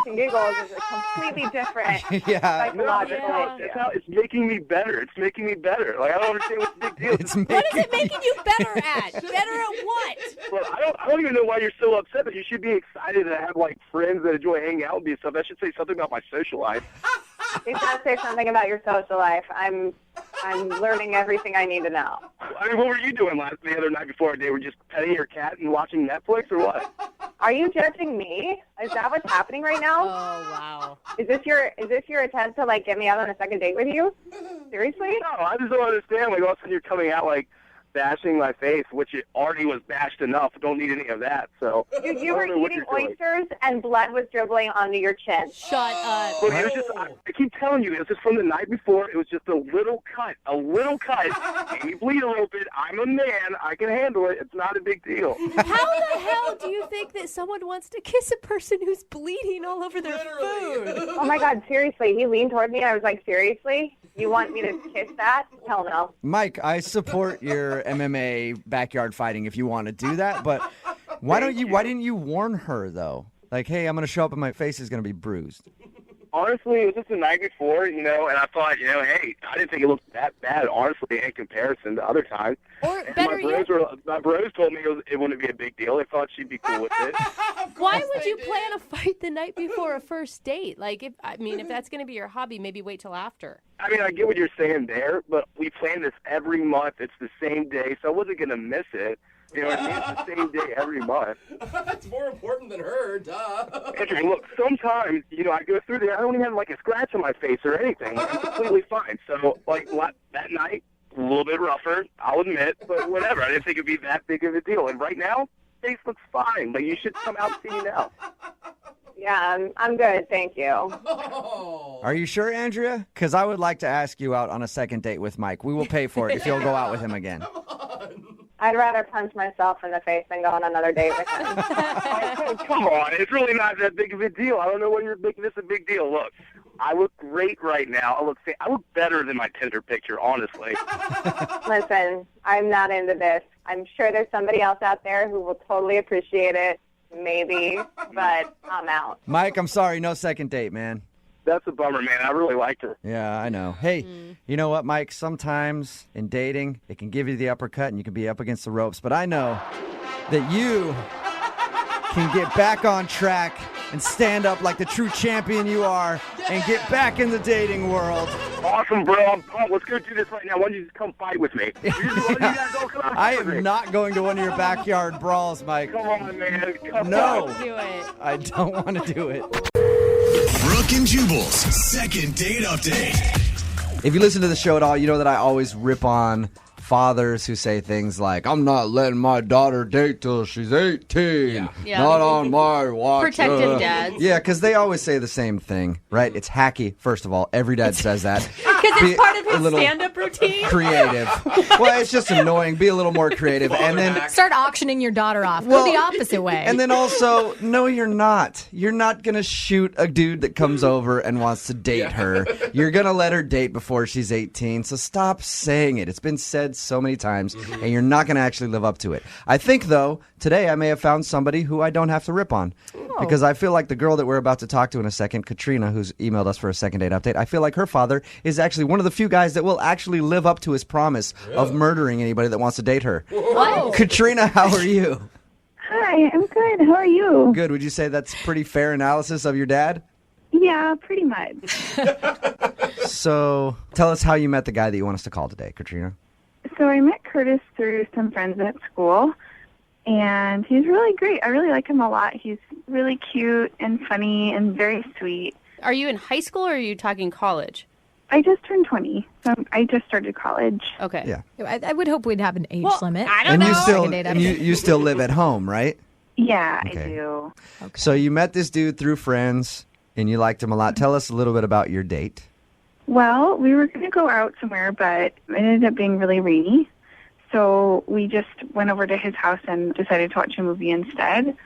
and giggles is a completely different psychological issue. It's making me better. It's making me better. Like, I don't understand what's the big deal. What is it making you better at? Better at what? Well, I don't even know why you're so upset, but you should be excited to have, like, friends that enjoy hanging out with me and stuff. That should say something about my social life. It does say something about your social life. I'm learning everything I need to know. I mean, what were you doing the other night before our date? Were you just petting your cat and watching Netflix or what? Are you judging me? Is that what's happening right now? Oh, wow. Is this your attempt to, like, get me out on a second date with you? Seriously? No, I just don't understand. Like, all of a sudden you're coming out, like, bashing my face, which it already was bashed enough. Don't need any of that. So you were eating oysters and blood was dribbling onto your chin. Shut up. Well, it was just, I keep telling you, it was just from the night before. It was just a little cut. And you bleed a little bit. I'm a man. I can handle it. It's not a big deal. How the hell do you think that someone wants to kiss a person who's bleeding all over their food? Oh my God, seriously. He leaned toward me and I was like, seriously? You want me to kiss that? Hell no. Mike, I support your MMA backyard fighting if you want to do that, but why didn't you warn her though? Like, hey, I'm going to show up and my face is going to be bruised. Honestly, it was just the night before, and I thought, hey, I didn't think it looked that bad, honestly, in comparison to other times. Or and better my bros told me it wouldn't be a big deal. They thought she'd be cool with it. Why would you plan a fight the night before a first date? Like, if that's going to be your hobby, maybe wait till after. I mean, I get what you're saying there, but we plan this every month. It's the same day, so I wasn't going to miss it. You know what I mean? It's the same day every month. That's more important than her, duh. Andrew, look, sometimes, I go through there, I don't even have, like, a scratch on my face or anything. Like, I'm completely fine. So, like, that night, a little bit rougher, I'll admit, but whatever. I didn't think it'd be that big of a deal. And right now, face looks fine. Like, you should come out and see me now. Yeah, I'm good, thank you. Are you sure, Andrea? Because I would like to ask you out on a second date with Mike. We will pay for it if you'll go out with him again. I'd rather punch myself in the face than go on another date with him. Oh, come on. It's really not that big of a deal. I don't know why you're making this a big deal. Look, I look great right now. I look better than my Tinder picture, honestly. Listen, I'm not into this. I'm sure there's somebody else out there who will totally appreciate it. Maybe, but I'm out. Mike, I'm sorry. No second date, man. That's a bummer, man. I really liked her. Yeah, I know. Hey, you know what, Mike? Sometimes in dating, it can give you the uppercut and you can be up against the ropes. But I know that you can get back on track and stand up like the true champion you are and get back in the dating world. Awesome, bro. I'm pumped. Let's go do this right now. Why don't you just come fight with me? I am not going to one of your backyard brawls, Mike. Come on, man. No. Don't do it. I don't want to do it. Brooke and Jubal's second date update. If you listen to the show at all, you know that I always rip on fathers who say things like, I'm not letting my daughter date till she's 18. Yeah. Not on my watch. Protective dads. Yeah, because they always say the same thing, right? It's hacky, first of all. Every dad says that. Because it's part of a his little stand-up routine. Creative. Well, it's just annoying. Be a little more creative. And then Start auctioning your daughter off. Well, Go the opposite way. And then also, no, you're not. You're not going to shoot a dude that comes over and wants to date her. You're going to let her date before she's 18. So stop saying it. It's been said so many times, and you're not going to actually live up to it. I think, though, today I may have found somebody who I don't have to rip on. Because I feel like the girl that we're about to talk to in a second, Katrina, who's emailed us for a second date update, I feel like her father is actually one of the few guys that will actually live up to his promise of murdering anybody that wants to date her. What? Katrina, how are you? Hi, I'm good. How are you? Good. Would you say that's pretty fair analysis of your dad? Yeah, pretty much. So tell us how you met the guy that you want us to call today, Katrina. So I met Curtis through some friends at school, and he's really great. I really like him a lot. He's really cute and funny and very sweet. Are you in high school or are you talking college? I just turned 20, so I just started college. Okay. Yeah. I would hope we'd have an age limit. I don't And know. you still Second date and you still live at home, right? Yeah, I Okay. do. So you met this dude through friends, and you liked him a lot. Tell us a little bit about your date. Well, we were going to go out somewhere, but it ended up being really rainy. So we just went over to his house and decided to watch a movie instead,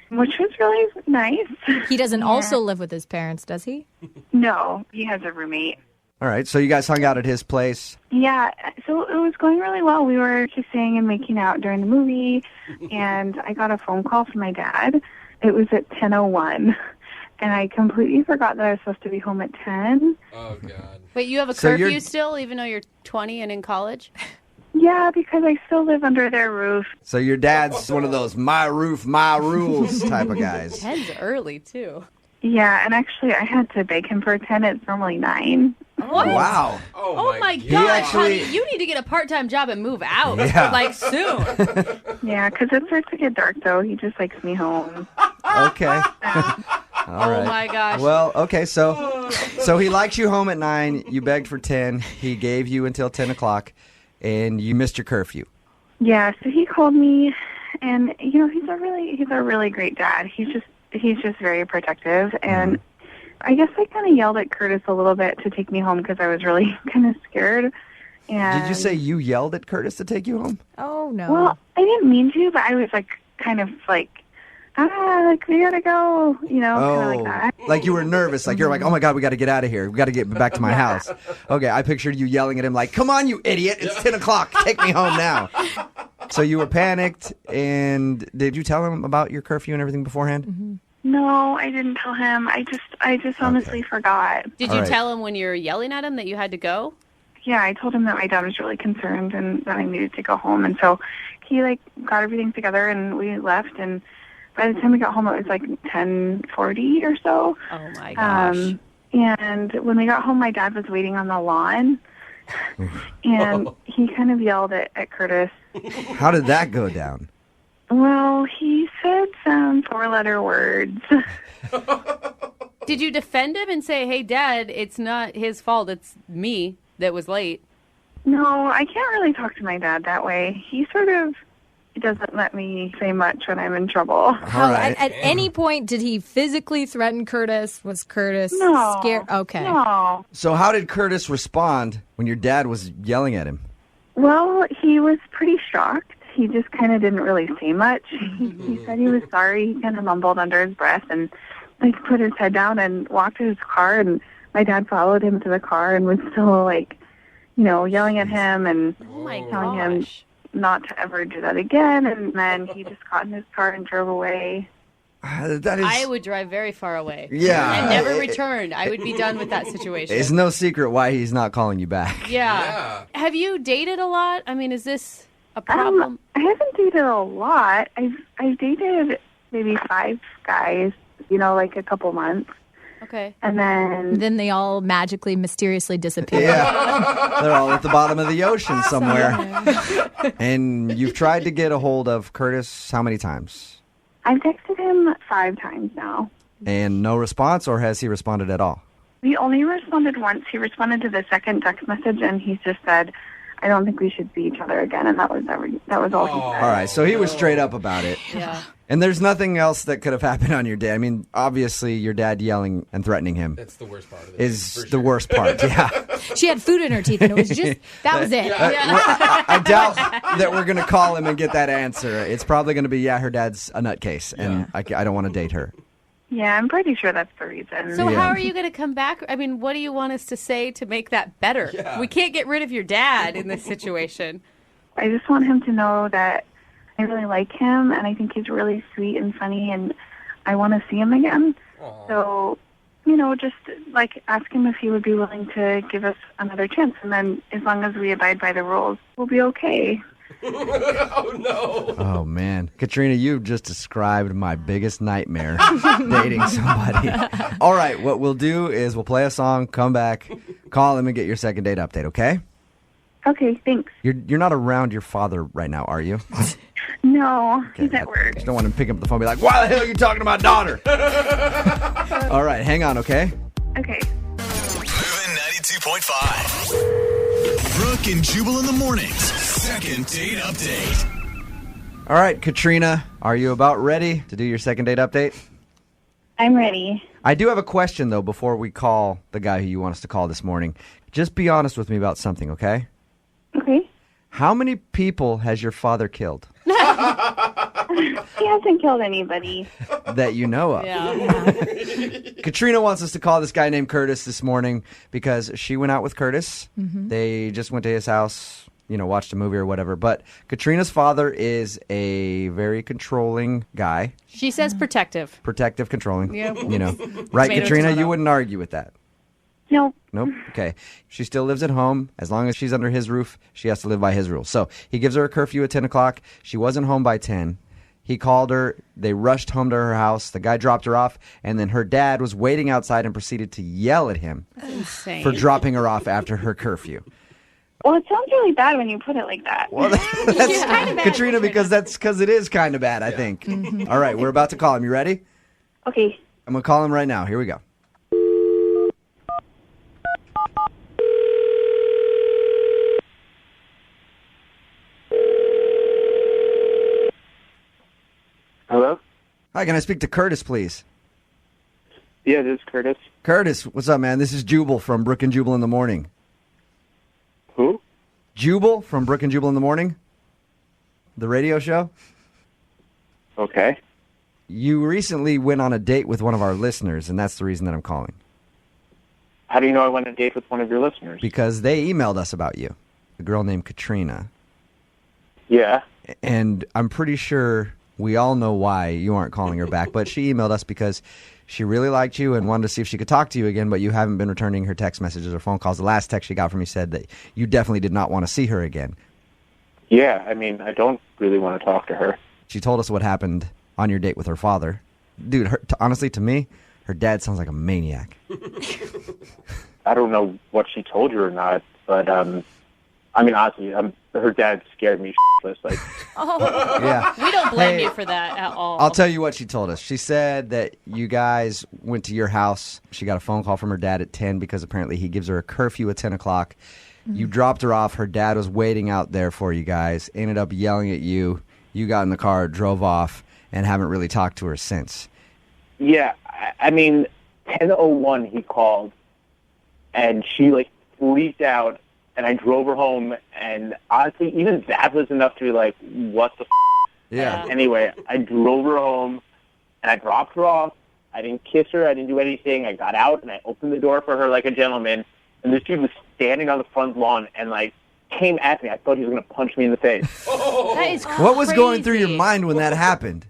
which was really nice. He doesn't also live with his parents, does he? No, he has a roommate. All right, so you guys hung out at his place. Yeah, so it was going really well. We were kissing and making out during the movie, and I got a phone call from my dad. It was at 10:01, and I completely forgot that I was supposed to be home at 10. Oh, God. Wait, you have a So you're- curfew still, even though you're 20 and in college? Yeah, because I still live under their roof. So your dad's one of those my roof, my rules type of guys. 10's early, too. Yeah, and actually I had to beg him for 10. It's normally 9. What? Wow. Oh my He God, actually- honey, you need to get a part-time job and move out, Yeah. like soon. Yeah, because it starts to get dark, though. He just likes me home. Okay. All Oh right. my gosh. Well, okay, so he liked you home at 9. You begged for 10. He gave you until 10 o'clock, and you missed your curfew. Yeah, so he called me, and you know he's a really great dad. He's just very protective, and I guess I kind of yelled at Curtis a little bit to take me home because I was really kind of scared. And Did you say you yelled at Curtis to take you home? Oh, no. Well, I didn't mean to, but I was like kind of like like we gotta go, you know, kind of like that. Like you were nervous, like you're like, oh my God, we got to get out of here. We got to get back to my house. Okay, I pictured you yelling at him like, come on, you idiot. It's 10 o'clock. Take me home now. So you were panicked, and did you tell him about your curfew and everything beforehand? No, I didn't tell him. I just honestly forgot. Did you tell him when you were yelling at him that you had to go? Yeah, I told him that my dad was really concerned and that I needed to go home, and so he got everything together and we left. And by the time we got home, it was like 10:40 or so. Oh my gosh! And when we got home, my dad was waiting on the lawn, and he kind of yelled at Curtis. How did that go down? Well, he said some 4-letter words. Did you defend him and say, "Hey, Dad, it's not his fault. It's me that was late"? No, I can't really talk to my dad that way. He sort of doesn't let me say much when I'm in trouble. How, at any point, did he physically threaten Curtis? Was Curtis No. scared? Okay. No. So how did Curtis respond when your dad was yelling at him? Well, he was pretty shocked. He just kind of didn't really say much. He said he was sorry. He kind of mumbled under his breath and put his head down and walked to his car. And my dad followed him to the car and was still yelling at him and telling him not to ever do that again. And then he just got in his car and drove away. That is, I would drive very far away. Yeah. And never return. I would be done with that situation. it's no secret why he's not calling you back. Yeah. Have you dated a lot? I mean, is this a problem? I haven't dated a lot. I've dated maybe 5 guys, like a couple months. Okay. And then they all magically, mysteriously disappear. Yeah. They're all at the bottom of the ocean somewhere. And you've tried to get a hold of Curtis how many times? I've texted him 5 times now. And no response, or has he responded at all? He only responded once. He responded to the second text message, and he just said, "I don't think we should see each other again," and that was all he said. All right, so he was straight up about it. Yeah. And there's nothing else that could have happened on your day. I mean, obviously, your dad yelling and threatening him. That's the worst part of it. Is the worst part, yeah. She had food in her teeth, and it was just, that was it. I doubt that we're going to call him and get that answer. It's probably going to be, her dad's a nutcase, and I don't want to date her. Yeah, I'm pretty sure that's the reason. So how are you going to come back? I mean, what do you want us to say to make that better? Yeah. We can't get rid of your dad in this situation. I just want him to know that I really like him, and I think he's really sweet and funny, and I want to see him again. Aww. So, just ask him if he would be willing to give us another chance, and then as long as we abide by the rules, we'll be okay. Oh, no. Oh, man. Katrina, you've just described my biggest nightmare, dating somebody. All right, what we'll do is we'll play a song, come back, call him, and get your second date update, okay? Okay, thanks. You're not around your father right now, are you? No, he's at work. Just don't want him to pick up the phone and be like, why the hell are you talking to my daughter? All right, hang on, okay? Okay. Moving 92.5. Brooke and Jubal in the mornings. Second date update. All right, Katrina, are you about ready to do your second date update? I'm ready. I do have a question, though, before we call the guy who you want us to call this morning. Just be honest with me about something, okay? Okay. How many people has your father killed He hasn't killed anybody. that you know of? Katrina wants us to call this guy named Curtis this morning because she went out with Curtis. Mhm. They just went to his house, watched a movie or whatever. But Katrina's father is a very controlling guy. She says protective. Protective, controlling. Yep. Right, Tomato, Katrina? tomato. You wouldn't argue with that. No. Nope. Okay. She still lives at home. As long as she's under his roof, she has to live by his rules. So he gives her a curfew at 10 o'clock. She wasn't home by 10. He called her. They rushed home to her house. The guy dropped her off. And then her dad was waiting outside and proceeded to yell at him Insane. for dropping her off after her curfew. Well, it sounds really bad when you put it like that. Well, that's Katrina, because it is kind of bad, I think. All right. We're about to call him. You ready? Okay. I'm going to call him right now. Here we go. Hello? Hi, can I speak to Curtis, please? Yeah, this is Curtis. Curtis, what's up, man? This is Jubal from Brooke and Jubal in the Morning. Who? Jubal from Brooke and Jubal in the Morning, the radio show. Okay. You recently went on a date with one of our listeners, and that's the reason that I'm calling. How do you know I went on a date with one of your listeners? Because they emailed us about you, a girl named Katrina. Yeah. And I'm pretty sure we all know why you aren't calling her back, but she emailed us because she really liked you and wanted to see if she could talk to you again, but you haven't been returning her text messages or phone calls. The last text she got from you said that you definitely did not want to see her again. Yeah, I mean, I don't really want to talk to her. She told us what happened on your date with her father. Dude, honestly, to me, her dad sounds like a maniac. I don't know what she told you or not, but, I mean, honestly, her dad scared me shitless. Like, Yeah. We don't blame Hey, you for that at all. I'll tell you what she told us. She said that you guys went to your house. She got a phone call from her dad at 10 because apparently he gives her a curfew at 10 o'clock. You dropped her off. Her dad was waiting out there for you guys, ended up yelling at you. You got in the car, drove off, and haven't really talked to her since. yeah, I mean, 10:01 he called, and she, like, freaked out, and I drove her home, and honestly, even that was enough to be like, what the f***? Yeah. Anyway, I drove her home, and I dropped her off. I didn't kiss her. I didn't do anything. I got out, and I opened the door for her like a gentleman, and this dude was standing on the front lawn and, like, came at me. I thought he was going to punch me in the face. That is What was going through your mind when that happened?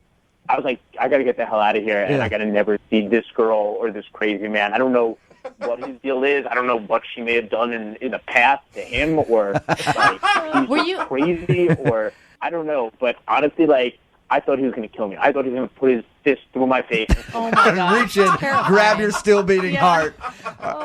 I was like, I got to get the hell out of here, and Yeah. I got to never see this girl or this crazy man. I don't know what his deal is. I don't know what she may have done in the past to him, or like Were he's you crazy, or I don't know. But honestly, like, I thought he was going to kill me. I thought he was going to put his fist through my face. Oh my god. Reach in, grab your still beating Yeah. heart.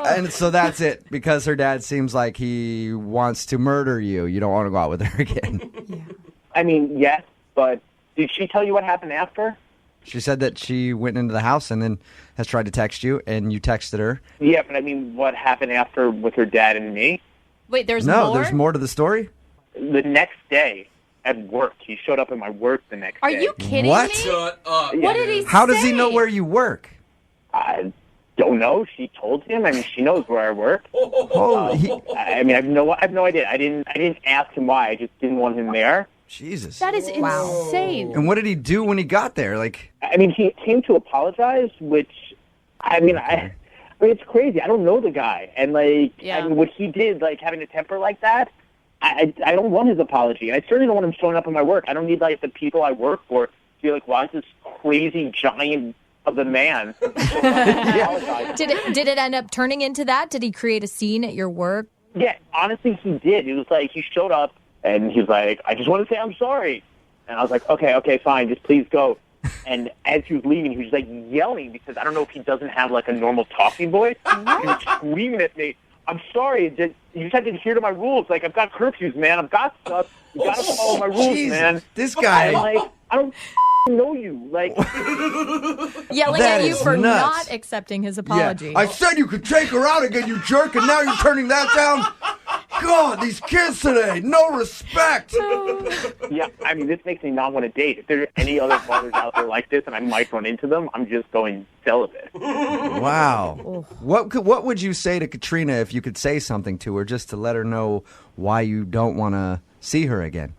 And so that's it. Because her dad seems like he wants to murder you. You don't want to go out with her again. I mean, yes, but did she tell you what happened after? She said that she went into the house and then has tried to text you, and you texted her. Yeah, but I mean, what happened after with her dad and me? Wait, there's No, more? there's more to the story. The next day at work, he showed up at my work the next Are day. you kidding What? me? Shut up. What did he How does he say? know where you work? I don't know. She told him. I mean, she knows where I work. Oh, I mean, I have no idea. I didn't ask him why. I just didn't want him there. Jesus. That is insane. And what did he do when he got there? Like, I mean, he came to apologize, which, I mean, I mean, it's crazy. I don't know the guy, and like, Yeah. I mean, what he did, like having a temper like that, I don't want his apology, and I certainly don't want him showing up at my work. I don't need like the people I work for to be like, why is this crazy giant of a man apologize? Did it end up turning into that? Did he create a scene at your work? Yeah, honestly, he did. It was like he showed up, and he was like, I just want to say I'm sorry. And I was like, okay, fine, just please go. And as he was leaving, he was like yelling because I don't know if he doesn't have like a normal talking voice. He was screaming at me. I'm sorry. You just had to adhere to my rules. Like, I've got curfews, man. I've got stuff. You got to follow my rules, Jesus, man. this guy. And, like, I don't know you. Like, Yelling That at you is for nuts. not accepting his apology. I said you could take her out again, you jerk, and now you're turning that down? God, these kids today, no respect. yeah, I mean, this makes me not want to date. If there are any other fathers out there like this and I might run into them, I'm just going celibate. Wow. What would you say to Katrina if you could say something to her just to let her know why you don't want to see her again?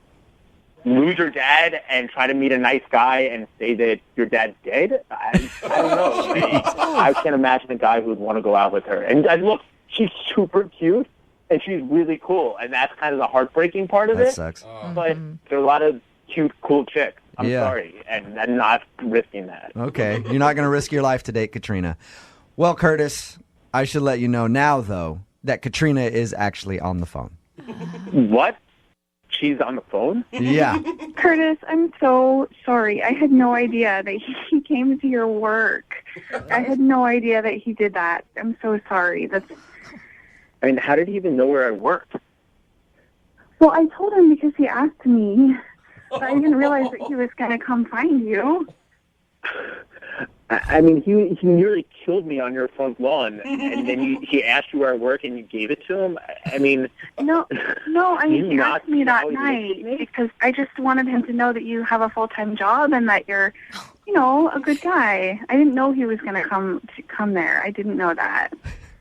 Lose your dad and try to meet a nice guy and say that your dad's dead? I don't know. I can't imagine a guy who would want to go out with her. And look, she's super cute. And she's really cool, and that's kind of the heartbreaking part of it. That sucks. But there are a lot of cute, cool chicks. I'm Yeah. sorry, and I'm not risking that. Okay, you're not going to risk your life to date Katrina. Well, Curtis, I should let you know now, though, that Katrina is actually on the phone. What? She's on the phone? Yeah. Curtis, I'm so sorry. I had no idea that he came to your work. I had no idea that he did that. I'm so sorry. I mean, how did he even know where I worked? Well, I told him because he asked me, but I didn't realize that he was going to come find you. I mean, he nearly killed me on your front lawn, and then he asked you where I work, and you gave it to him. I mean, No, I mean, he not asked me that know you night because I just wanted him to know that you have a full-time job and that you're, a good guy. I didn't know he was going to come there. I didn't know that.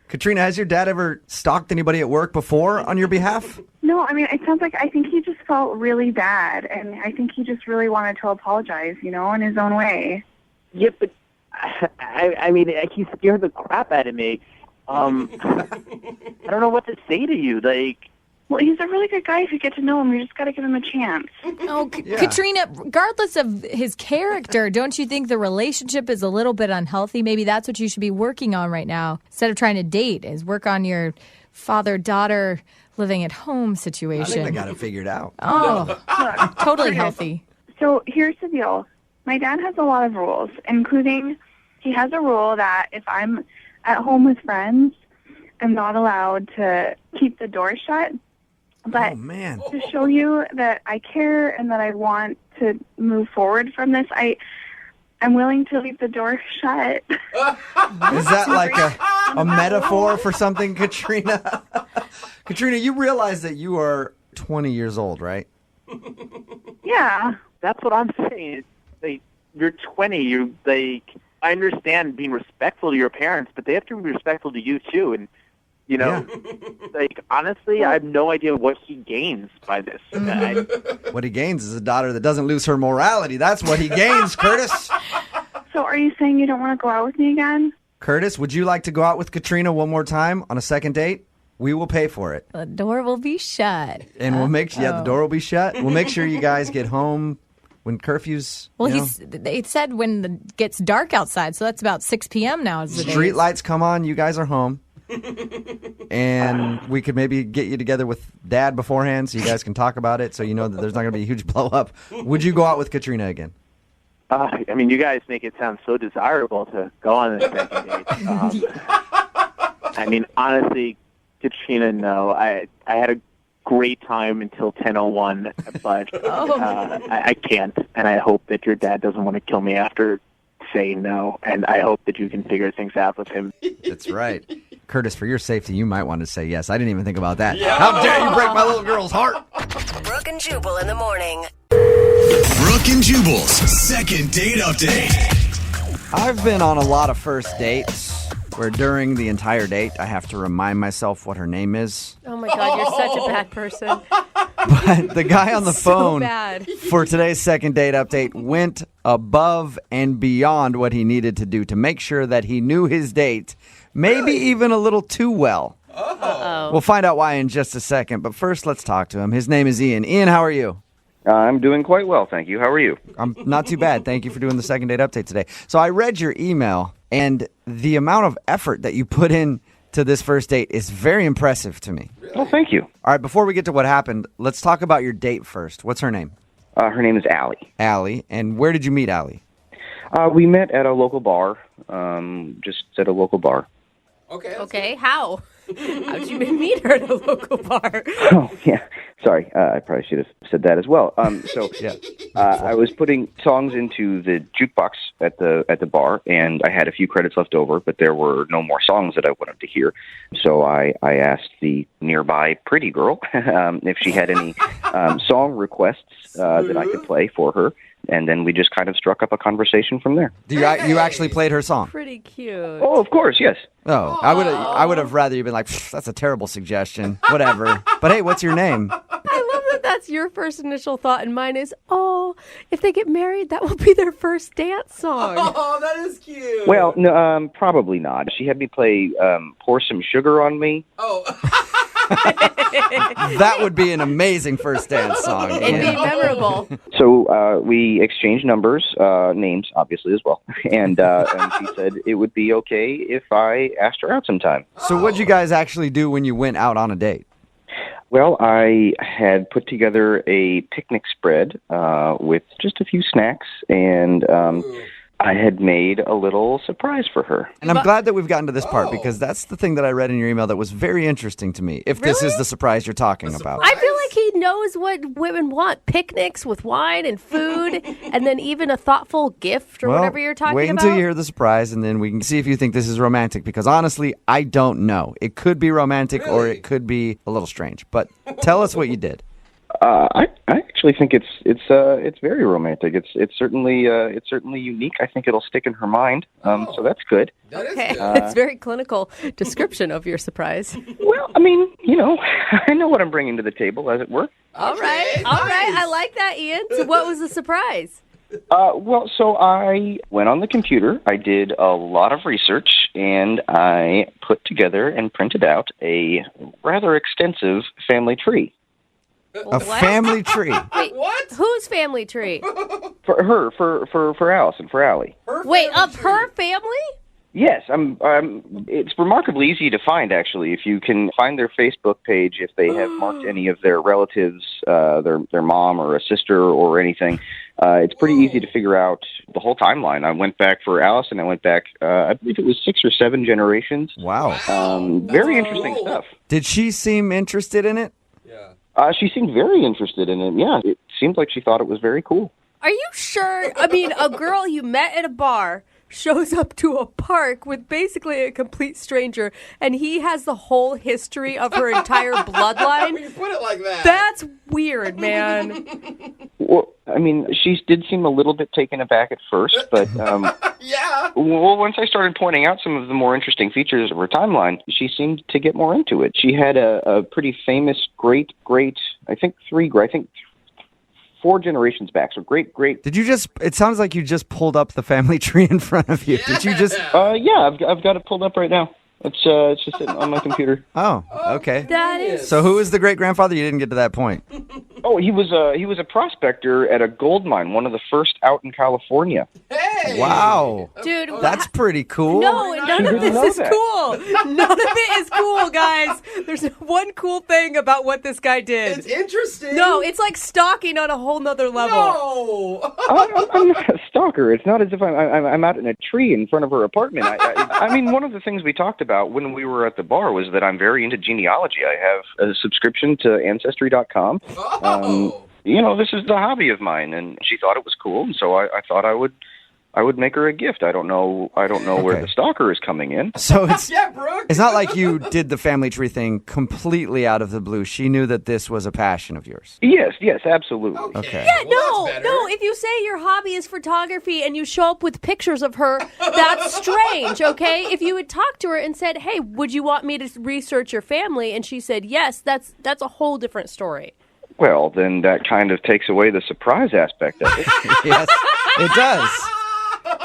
Katrina, has your dad ever stalked anybody at work before on your behalf? No, I mean, it sounds like I think he just felt really bad, and I think he just really wanted to apologize, in his own way. yeah, but I mean, he scared the crap out of me. I don't know what to say to you. Like, Well, he's a really good guy if you get to know him. You just got to give him a chance. Oh, Katrina, regardless of his character, don't you think the relationship is a little bit unhealthy? Maybe that's what you should be working on right now. Instead of trying to date, is work on your father-daughter living at home situation. I think I got it figured out. Oh, totally healthy. So here's the deal. My dad has a lot of rules, including he has a rule that if I'm at home with friends, I'm not allowed to keep the door shut. But to show you that I care and that I want to move forward from this, I'm willing to leave the door shut. Is that like a metaphor for something, Katrina? Katrina, you realize that you are 20 years old, right? Yeah. that's what I'm saying. You're 20. I understand being respectful to your parents, but they have to be respectful to you too. And honestly, I have no idea what he gains by this. What he gains is a daughter that doesn't lose her morality. That's what he gains, Curtis. So are you saying you don't want to go out with me again? Curtis, would you like to go out with Katrina one more time on a second date? We will pay for it. The door will be shut. And we'll make the door will be shut. We'll make sure you guys get home when curfews. Well, it said when it gets dark outside, so that's about 6 p.m. now. Street lights come on, you guys are home. And we could maybe get you together with Dad beforehand so you guys can talk about it so you know that there's not going to be a huge blow up. Would you go out with Katrina again? I mean, you guys make it sound so desirable to go on a second date. I mean, honestly, Katrina, no. I had a great time until 10:01, but I can't. And I hope that your dad doesn't want to kill me after saying no. And I hope that you can figure things out with him. That's right. Curtis, for your safety, you might want to say yes. I didn't even think about that. Yeah. How dare you break my little girl's heart? Brooke and Jubal in the morning. Brooke and Jubal's second date update. I've been on a lot of first dates where during the entire date I have to remind myself what her name is. Oh my God, you're such a bad person. But the guy on the phone bad. for today's second date update went above and beyond what he needed to do to make sure that he knew his date, maybe even a little too well. Uh-oh. We'll find out why in just a second, but first let's talk to him. His name is Ian. Ian, how are you? I'm doing quite well, thank you. How are you? I'm not too bad. Thank you for doing the second date update today. So I read your email, and the amount of effort that you put in to this first date is very impressive to me. Oh, thank you. All right, before we get to what happened, let's talk about your date first. What's her name? Her name is Allie. Allie. And where did you meet Allie? We met at a local bar, just at a local bar. Okay, how? How'd you meet her at a local bar? Oh, yeah. Sorry, I probably should have said that as well. I was putting songs into the jukebox at the bar, and I had a few credits left over, but there were no more songs that I wanted to hear. So I asked the nearby pretty girl if she had any song requests that I could play for her. And then we just kind of struck up a conversation from there. You actually played her song? Pretty cute. Oh, of course, yes. Oh, I would have rather you been like, that's a terrible suggestion. Whatever. But hey, what's your name? I love that that's your first initial thought, and mine is, oh, if they get married, that will be their first dance song. Oh, that is cute. Well, no, probably not. She had me play Pour Some Sugar on Me. Oh. That would be an amazing first dance song. It'd be memorable. So we exchanged names, obviously, as well. And she said it would be okay if I asked her out sometime. So what'd you guys actually do when you went out on a date? Well, I had put together a picnic spread with just a few snacks, and I had made a little surprise for her. And I'm glad that we've gotten to this part because that's the thing that I read in your email that was very interesting to me, if this is the surprise you're talking about. I feel like he knows what women want. Picnics with wine and food, and then even a thoughtful gift or whatever you're talking wait about. until you hear the surprise, and then we can see if you think this is romantic, because honestly, I don't know. It could be romantic or it could be a little strange. But tell us what you did. I actually think it's very romantic. It's certainly unique. I think it'll stick in her mind. So that's good. Okay, it's very clinical description of your surprise. Well, I mean, I know what I'm bringing to the table, as it were. All right. I like that, Ian. So what was the surprise? So I went on the computer. I did a lot of research, and I put together and printed out a rather extensive family tree. A family tree? Wait, what? Whose family tree? For her, for Alice and for Allie. Wait, of her family? Yes, it's remarkably easy to find, actually. If you can find their Facebook page, if they have marked any of their relatives, their mom or a sister or anything, it's pretty easy to figure out the whole timeline. I went back for Alice, and I went back, I believe it was 6 or 7 generations. Wow. Very interesting stuff. Did she seem interested in it? She seemed very interested in it, yeah. It seemed like she thought it was very cool. Are you sure? I mean, a girl you met at a bar shows up to a park with basically a complete stranger, and he has the whole history of her entire bloodline. When you put it like that. That's weird, man. Well, I mean, she did seem a little bit taken aback at first, but yeah. Well, once I started pointing out some of the more interesting features of her timeline, she seemed to get more into it. She had a pretty famous great, I think 4 generations back. So great. Did you it sounds like you just pulled up the family tree in front of you. Did you just? Yeah, I've got it pulled up right now. It's just sitting on my computer. Oh, okay. That is. So who is the great grandfather? You didn't get to that point. Oh, he was a prospector at a gold mine, one of the first out in California. Hey! Wow. Dude, that's pretty cool. No, none of this is cool. None of it is cool, guys. There's one cool thing about what this guy did. It's interesting. No, it's like stalking on a whole nother level. No. I'm not a stalker. It's not as if I'm out in a tree in front of her apartment. I mean, one of the things we talked about when we were at the bar was that I'm very into genealogy. I have a subscription to Ancestry.com. This is the hobby of mine, and she thought it was cool, and so I thought I would make her a gift. I don't know where the stalker is coming in. So it's Brooke. It's not like you did the family tree thing completely out of the blue. She knew that this was a passion of yours. Yes, absolutely. Okay. Yeah, no. If you say your hobby is photography and you show up with pictures of her, that's strange, okay? If you had talked to her and said, hey, would you want me to research your family? And she said, yes, that's a whole different story. Well, then that kind of takes away the surprise aspect of it. Yes, it does.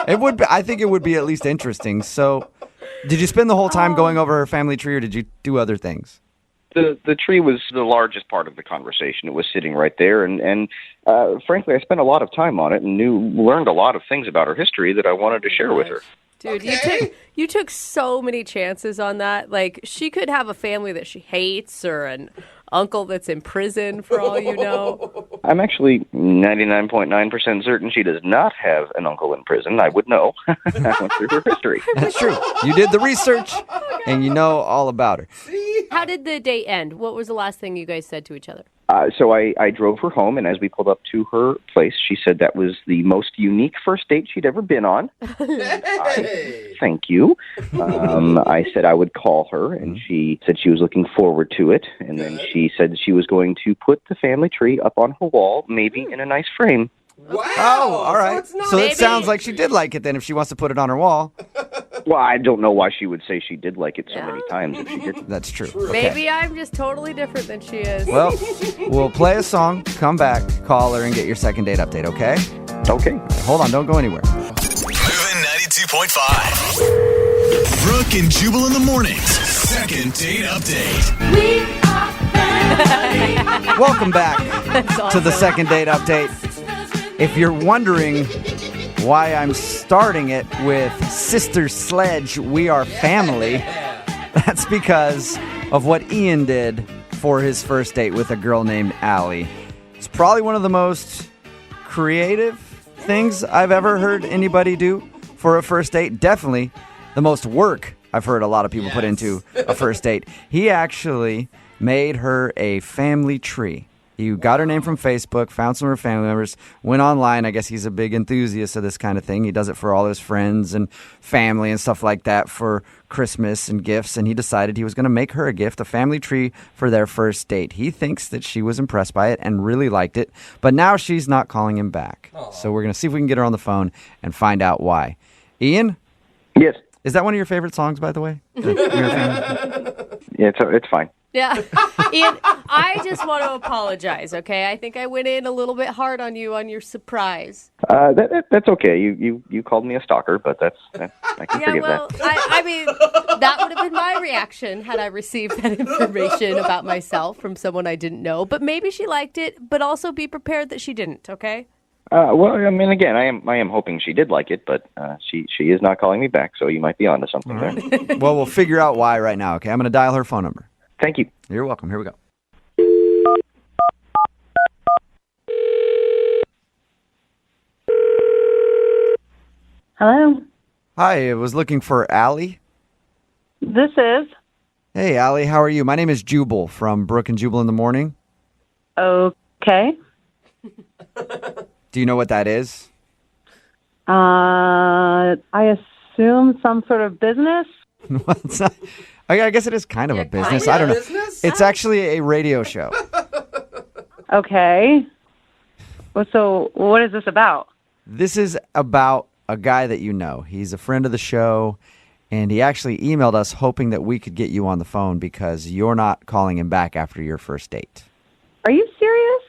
It would. I think it would be at least interesting. So, did you spend the whole time going over her family tree, or did you do other things? The tree was the largest part of the conversation. It was sitting right there, and frankly, I spent a lot of time on it and learned a lot of things about her history that I wanted to share with her. Dude, you took so many chances on that. Like, she could have a family that she hates or an uncle that's in prison for all you know? I'm actually 99.9% certain she does not have an uncle in prison. I would know. I went through her history. That's true. You did the research, and you know all about her. How did the date end? What was the last thing you guys said to each other? So I drove her home, and as we pulled up to her place, she said that was the most unique first date she'd ever been on. Thank you. I said I would call her, and she said she was looking forward to it. And then she said she was going to put the family tree up on her wall, maybe in a nice frame. Wow. Oh, all right. So it sounds like she did like it then if she wants to put it on her wall. Well, I don't know why she would say she did like it so many times if she didn't. That's true. Maybe I'm just totally different than she is. Well, we'll play a song, come back, call her, and get your second date update, okay? Okay. Hold on, don't go anywhere. Moving 92.5. Brooke and Jubal in the mornings. Second date update. We are family. Welcome back to the second date update. If you're wondering why I'm starting it with Sister Sledge, We Are Family, that's because of what Ian did for his first date with a girl named Allie. It's probably one of the most creative things I've ever heard anybody do for a first date. Definitely the most work I've heard a lot of people put into a first date. He actually made her a family tree. He got her name from Facebook, found some of her family members, went online. I guess he's a big enthusiast of this kind of thing. He does it for all his friends and family and stuff like that for Christmas and gifts. And he decided he was going to make her a gift, a family tree for their first date. He thinks that she was impressed by it and really liked it. But now she's not calling him back. So we're going to see if we can get her on the phone and find out why. Ian? Yes. Is that one of your favorite songs, by the way? Yeah, it's fine. Yeah. Ian, I just want to apologize, okay? I think I went in a little bit hard on you on your surprise. That's okay. You called me a stalker, but I can forgive well, that. I mean, that would have been my reaction had I received that information about myself from someone I didn't know. But maybe she liked it, but also be prepared that she didn't, okay? Well, I mean, again, I am hoping she did like it, but she is not calling me back, so you might be onto something there. Well, we'll figure out why right now, okay? I'm going to dial her phone number. Thank you. You're welcome. Here we go. Hello. Hi, I was looking for Allie. This is. Hey, Allie, how are you? My name is Jubal from Brooke and Jubal in the morning. Okay. Do you know what that is? I assume some sort of business. Well, it's not, I guess it is kind of a business. I don't know. It's actually a radio show. Okay. Well, so what is this about? This is about a guy that you know. He's a friend of the show, and he actually emailed us hoping that we could get you on the phone because you're not calling him back after your first date. Are you serious?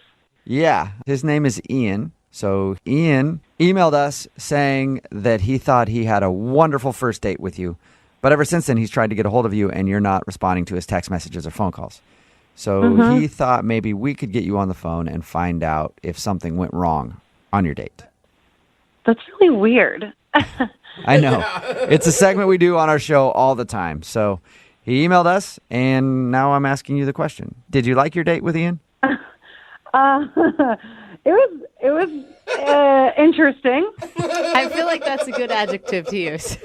Yeah. His name is Ian. So Ian emailed us saying that he thought he had a wonderful first date with you. But ever since then, he's tried to get a hold of you, and you're not responding to his text messages or phone calls. So he thought maybe we could get you on the phone and find out if something went wrong on your date. That's really weird. I know. It's a segment we do on our show all the time. So he emailed us, and now I'm asking you the question. Did you like your date with Ian? It was interesting. I feel like that's a good adjective to use.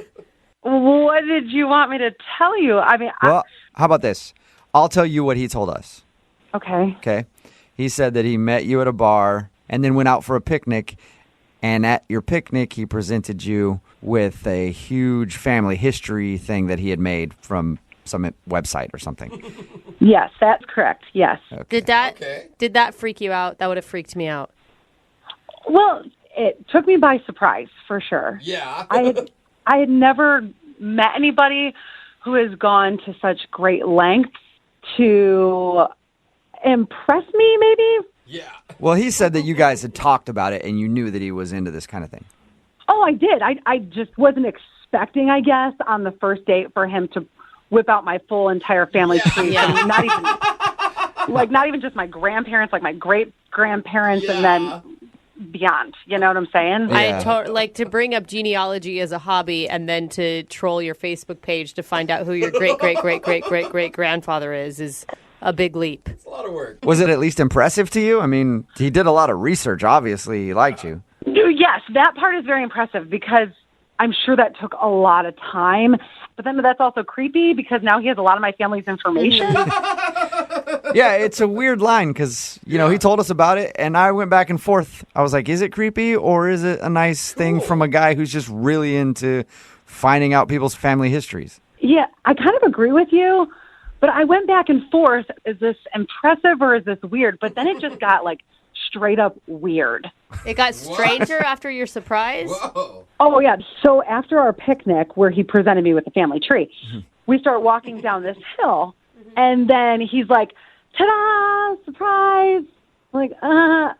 What did you want me to tell you? I mean, Well, how about this? I'll tell you what he told us. Okay. Okay. He said that he met you at a bar and then went out for a picnic. And at your picnic, he presented you with a huge family history thing that he had made from some website or something. Yes, that's correct. Yes. Okay. Did that freak you out? That would have freaked me out. Well, it took me by surprise for sure. Yeah. I had never met anybody who has gone to such great lengths to impress me, maybe. Yeah. Well, he said that you guys had talked about it and you knew that he was into this kind of thing. Oh, I did. I just wasn't expecting, I guess, on the first date for him to whip out my full entire family tree. Yeah. I mean, not even just my grandparents, like my great grandparents, and then beyond. You know what I'm saying? Yeah. I like to bring up genealogy as a hobby and then to troll your Facebook page to find out who your great grandfather is a big leap. It's a lot of work. Was it at least impressive to you? I mean, he did a lot of research. Obviously, he liked you. Yes, that part is very impressive because I'm sure that took a lot of time. But then that's also creepy because now he has a lot of my family's information. Yeah, it's a weird line because, he told us about it, and I went back and forth. I was like, is it creepy or is it a nice thing from a guy who's just really into finding out people's family histories? Yeah, I kind of agree with you, but I went back and forth. Is this impressive or is this weird? But then it just got, straight up weird. It got stranger after your surprise? Whoa. Oh, yeah. So after our picnic where he presented me with the family tree, we start walking down this hill, and then he's like, ta-da, surprise. I'm like,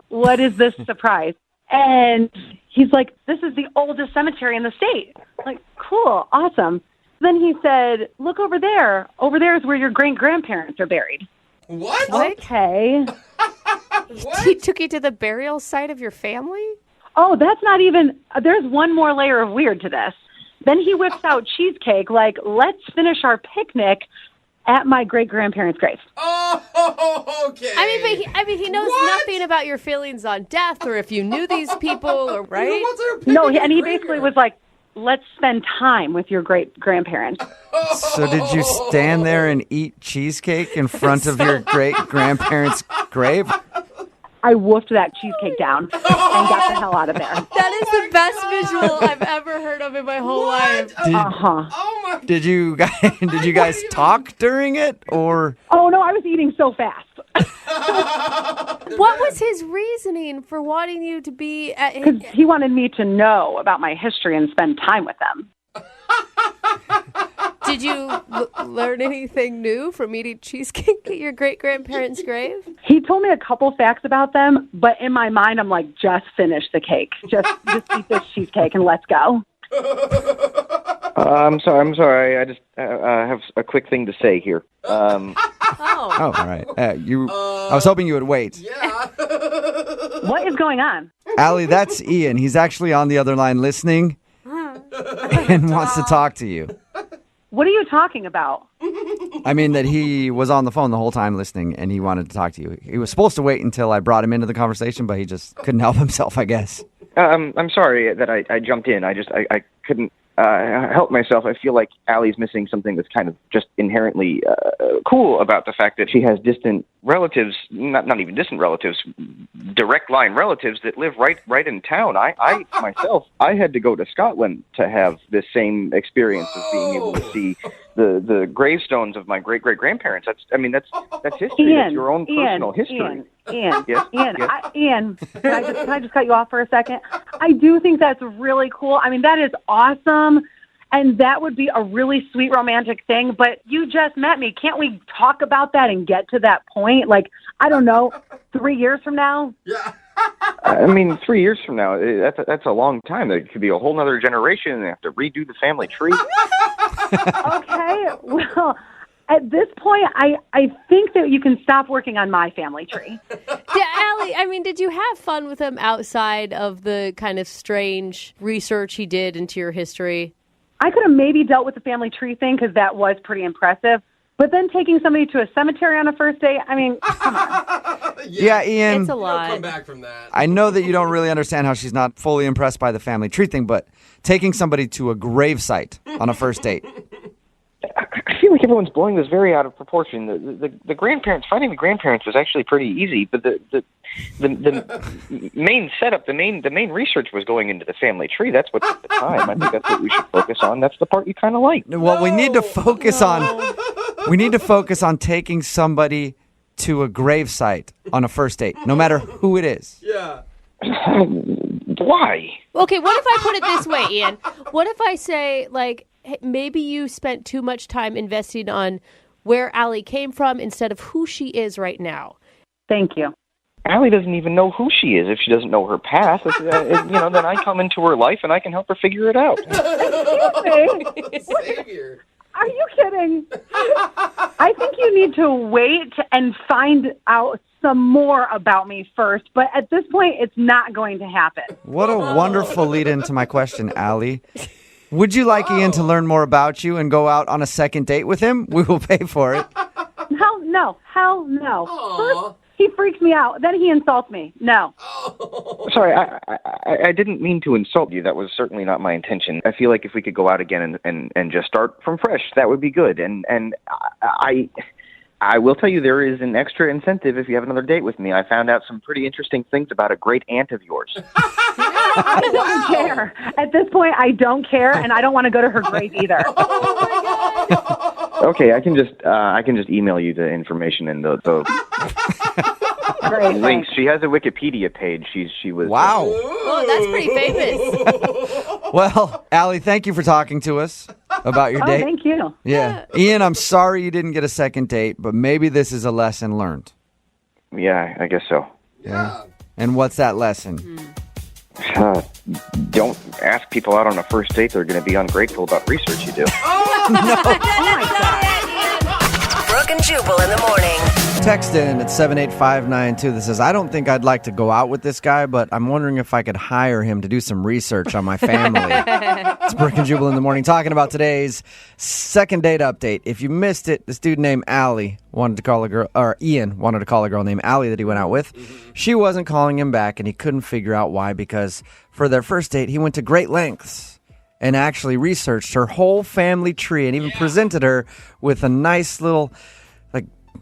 what is this surprise? And he's like, this is the oldest cemetery in the state. I'm like, cool, awesome. Then he said, look over there. Over there is where your great-grandparents are buried. What? Okay. He took you to the burial site of your family? Oh, that's not even, there's one more layer of weird to this. Then he whips out cheesecake, let's finish our picnic at my great-grandparents' grave. Oh, okay. I mean, he knows nothing about your feelings on death or if you knew these people, or right? No, and he basically was like, let's spend time with your great-grandparents. So did you stand there and eat cheesecake in front of your great-grandparents' grave? I woofed that cheesecake down and got the hell out of there. That is the best visual I've ever heard of in my whole life. Did you guys talk during it, or? Oh, no, I was eating so fast. What was his reasoning for wanting you to be at his... Because he wanted me to know about my history and spend time with them. Did you learn anything new from eating cheesecake at your great-grandparents' grave? He told me a couple facts about them, but in my mind, I'm like, just finish the cake. Just eat this cheesecake and let's go. I'm sorry. I just have a quick thing to say here. Oh, all right. I was hoping you would wait. Yeah. What is going on? Allie, that's Ian. He's actually on the other line listening and wants to talk to you. What are you talking about? I mean that he was on the phone the whole time listening, and he wanted to talk to you. He was supposed to wait until I brought him into the conversation, but he just couldn't help himself, I guess. I'm sorry that I jumped in. I couldn't help myself. I feel like Allie's missing something that's kind of just inherently cool about the fact that she has distant relatives, not even distant relatives, direct line relatives that live right in town. I myself, I had to go to Scotland to have this same experience of being able to see the gravestones of my great-great-grandparents. That's history. Ian, That's your own personal history. Ian, Yes? Ian, Yes? Ian, can I just cut you off for a second? I do think that's really cool. I mean, that is awesome, and that would be a really sweet romantic thing, but you just met me. Can't we talk about that and get to that point? I don't know, 3 years from now? Yeah. 3 years from now, that's a long time. It could be a whole other generation, and they have to redo the family tree. Okay, well, at this point, I think that you can stop working on my family tree. Yeah, Allie, did you have fun with him outside of the kind of strange research he did into your history? I could have maybe dealt with the family tree thing because that was pretty impressive. But then taking somebody to a cemetery on a first date, come on. Yeah, Ian. It's a lot. Come back from that. I know that you don't really understand how she's not fully impressed by the family tree thing, but taking somebody to a gravesite on a first date. I feel like everyone's blowing this very out of proportion. The grandparents, finding the grandparents was actually pretty easy, but the main setup, the main research was going into the family tree. That's what took the time. I think that's what we should focus on. That's the part you kind of like. What we need to focus on taking somebody to a gravesite on a first date, no matter who it is. Yeah. Why? Okay, what if I put it this way, Ian? What if I say, hey, maybe you spent too much time investing on where Allie came from instead of who she is right now? Thank you. Allie doesn't even know who she is if she doesn't know her past. Then I come into her life and I can help her figure it out. Savior. Are you kidding? I think you need to wait and find out some more about me first, but at this point, it's not going to happen. What a wonderful lead into my question, Allie. Would you like Ian to learn more about you and go out on a second date with him? We will pay for it. Hell no. Hell no. First, he freaks me out. Then he insults me. No. Sorry, I didn't mean to insult you. That was certainly not my intention. I feel like if we could go out again and just start from fresh, that would be good. And I will tell you there is an extra incentive if you have another date with me. I found out some pretty interesting things about a great aunt of yours. I don't care. At this point, I don't care, and I don't want to go to her grave either. Okay, I can just email you the information and the Great, links. She has a Wikipedia page. She was Wow. Oh, that's pretty famous. Well, Allie, thank you for talking to us about your date. Thank you. Yeah. Ian, I'm sorry you didn't get a second date, but maybe this is a lesson learned. Yeah, I guess so. Yeah. And what's that lesson? Don't ask people out on a first date. They're going to be ungrateful about research you do. Brooke and Jubal in the morning. Text in at 78592 that says, I don't think I'd like to go out with this guy, but I'm wondering if I could hire him to do some research on my family. It's Brooke and Jubal in the morning talking about today's second date update. If you missed it, this dude named Allie wanted to call a girl, or Ian wanted to call a girl named Allie that he went out with. She wasn't calling him back, and he couldn't figure out why, because for their first date, he went to great lengths and actually researched her whole family tree and even presented her with a nice little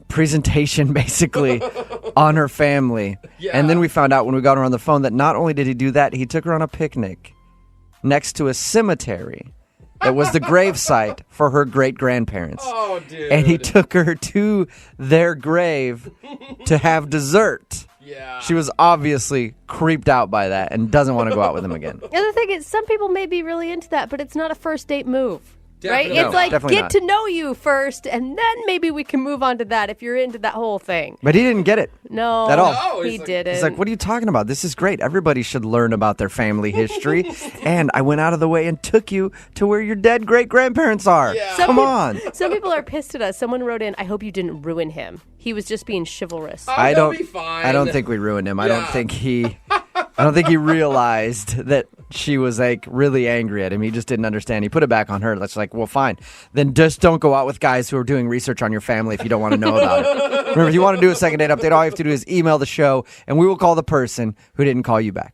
presentation basically on her family. And then we found out when we got her on the phone that not only did he do that, he took her on a picnic next to a cemetery that was the gravesite for her great-grandparents. Oh, dude. And he took her to their grave to have dessert. Yeah. She was obviously creeped out by that and doesn't want to go out with him again. The other thing is, some people may be really into that, but it's not a first date move. Definitely. Right? It's like, definitely get not. to know you first, and then maybe we can move on to that if you're into that whole thing. But he didn't get it. No. At all. No, he didn't. He's like, what are you talking about? This is great. Everybody should learn about their family history. And I went out of the way and took you to where your dead great-grandparents are. Yeah. Come on. Some people are pissed at us. Someone wrote in, I hope you didn't ruin him. He was just being chivalrous. Oh, I he'll don't be fine. I don't think we ruined him. I don't Yeah. think he realized that she was like really angry at him. He just didn't understand. He put it back on her. That's like, well, fine. Then just don't go out with guys who are doing research on your family if you don't want to know about it. Remember, if you want to do a second date update, all you have to do is email the show and we will call the person who didn't call you back.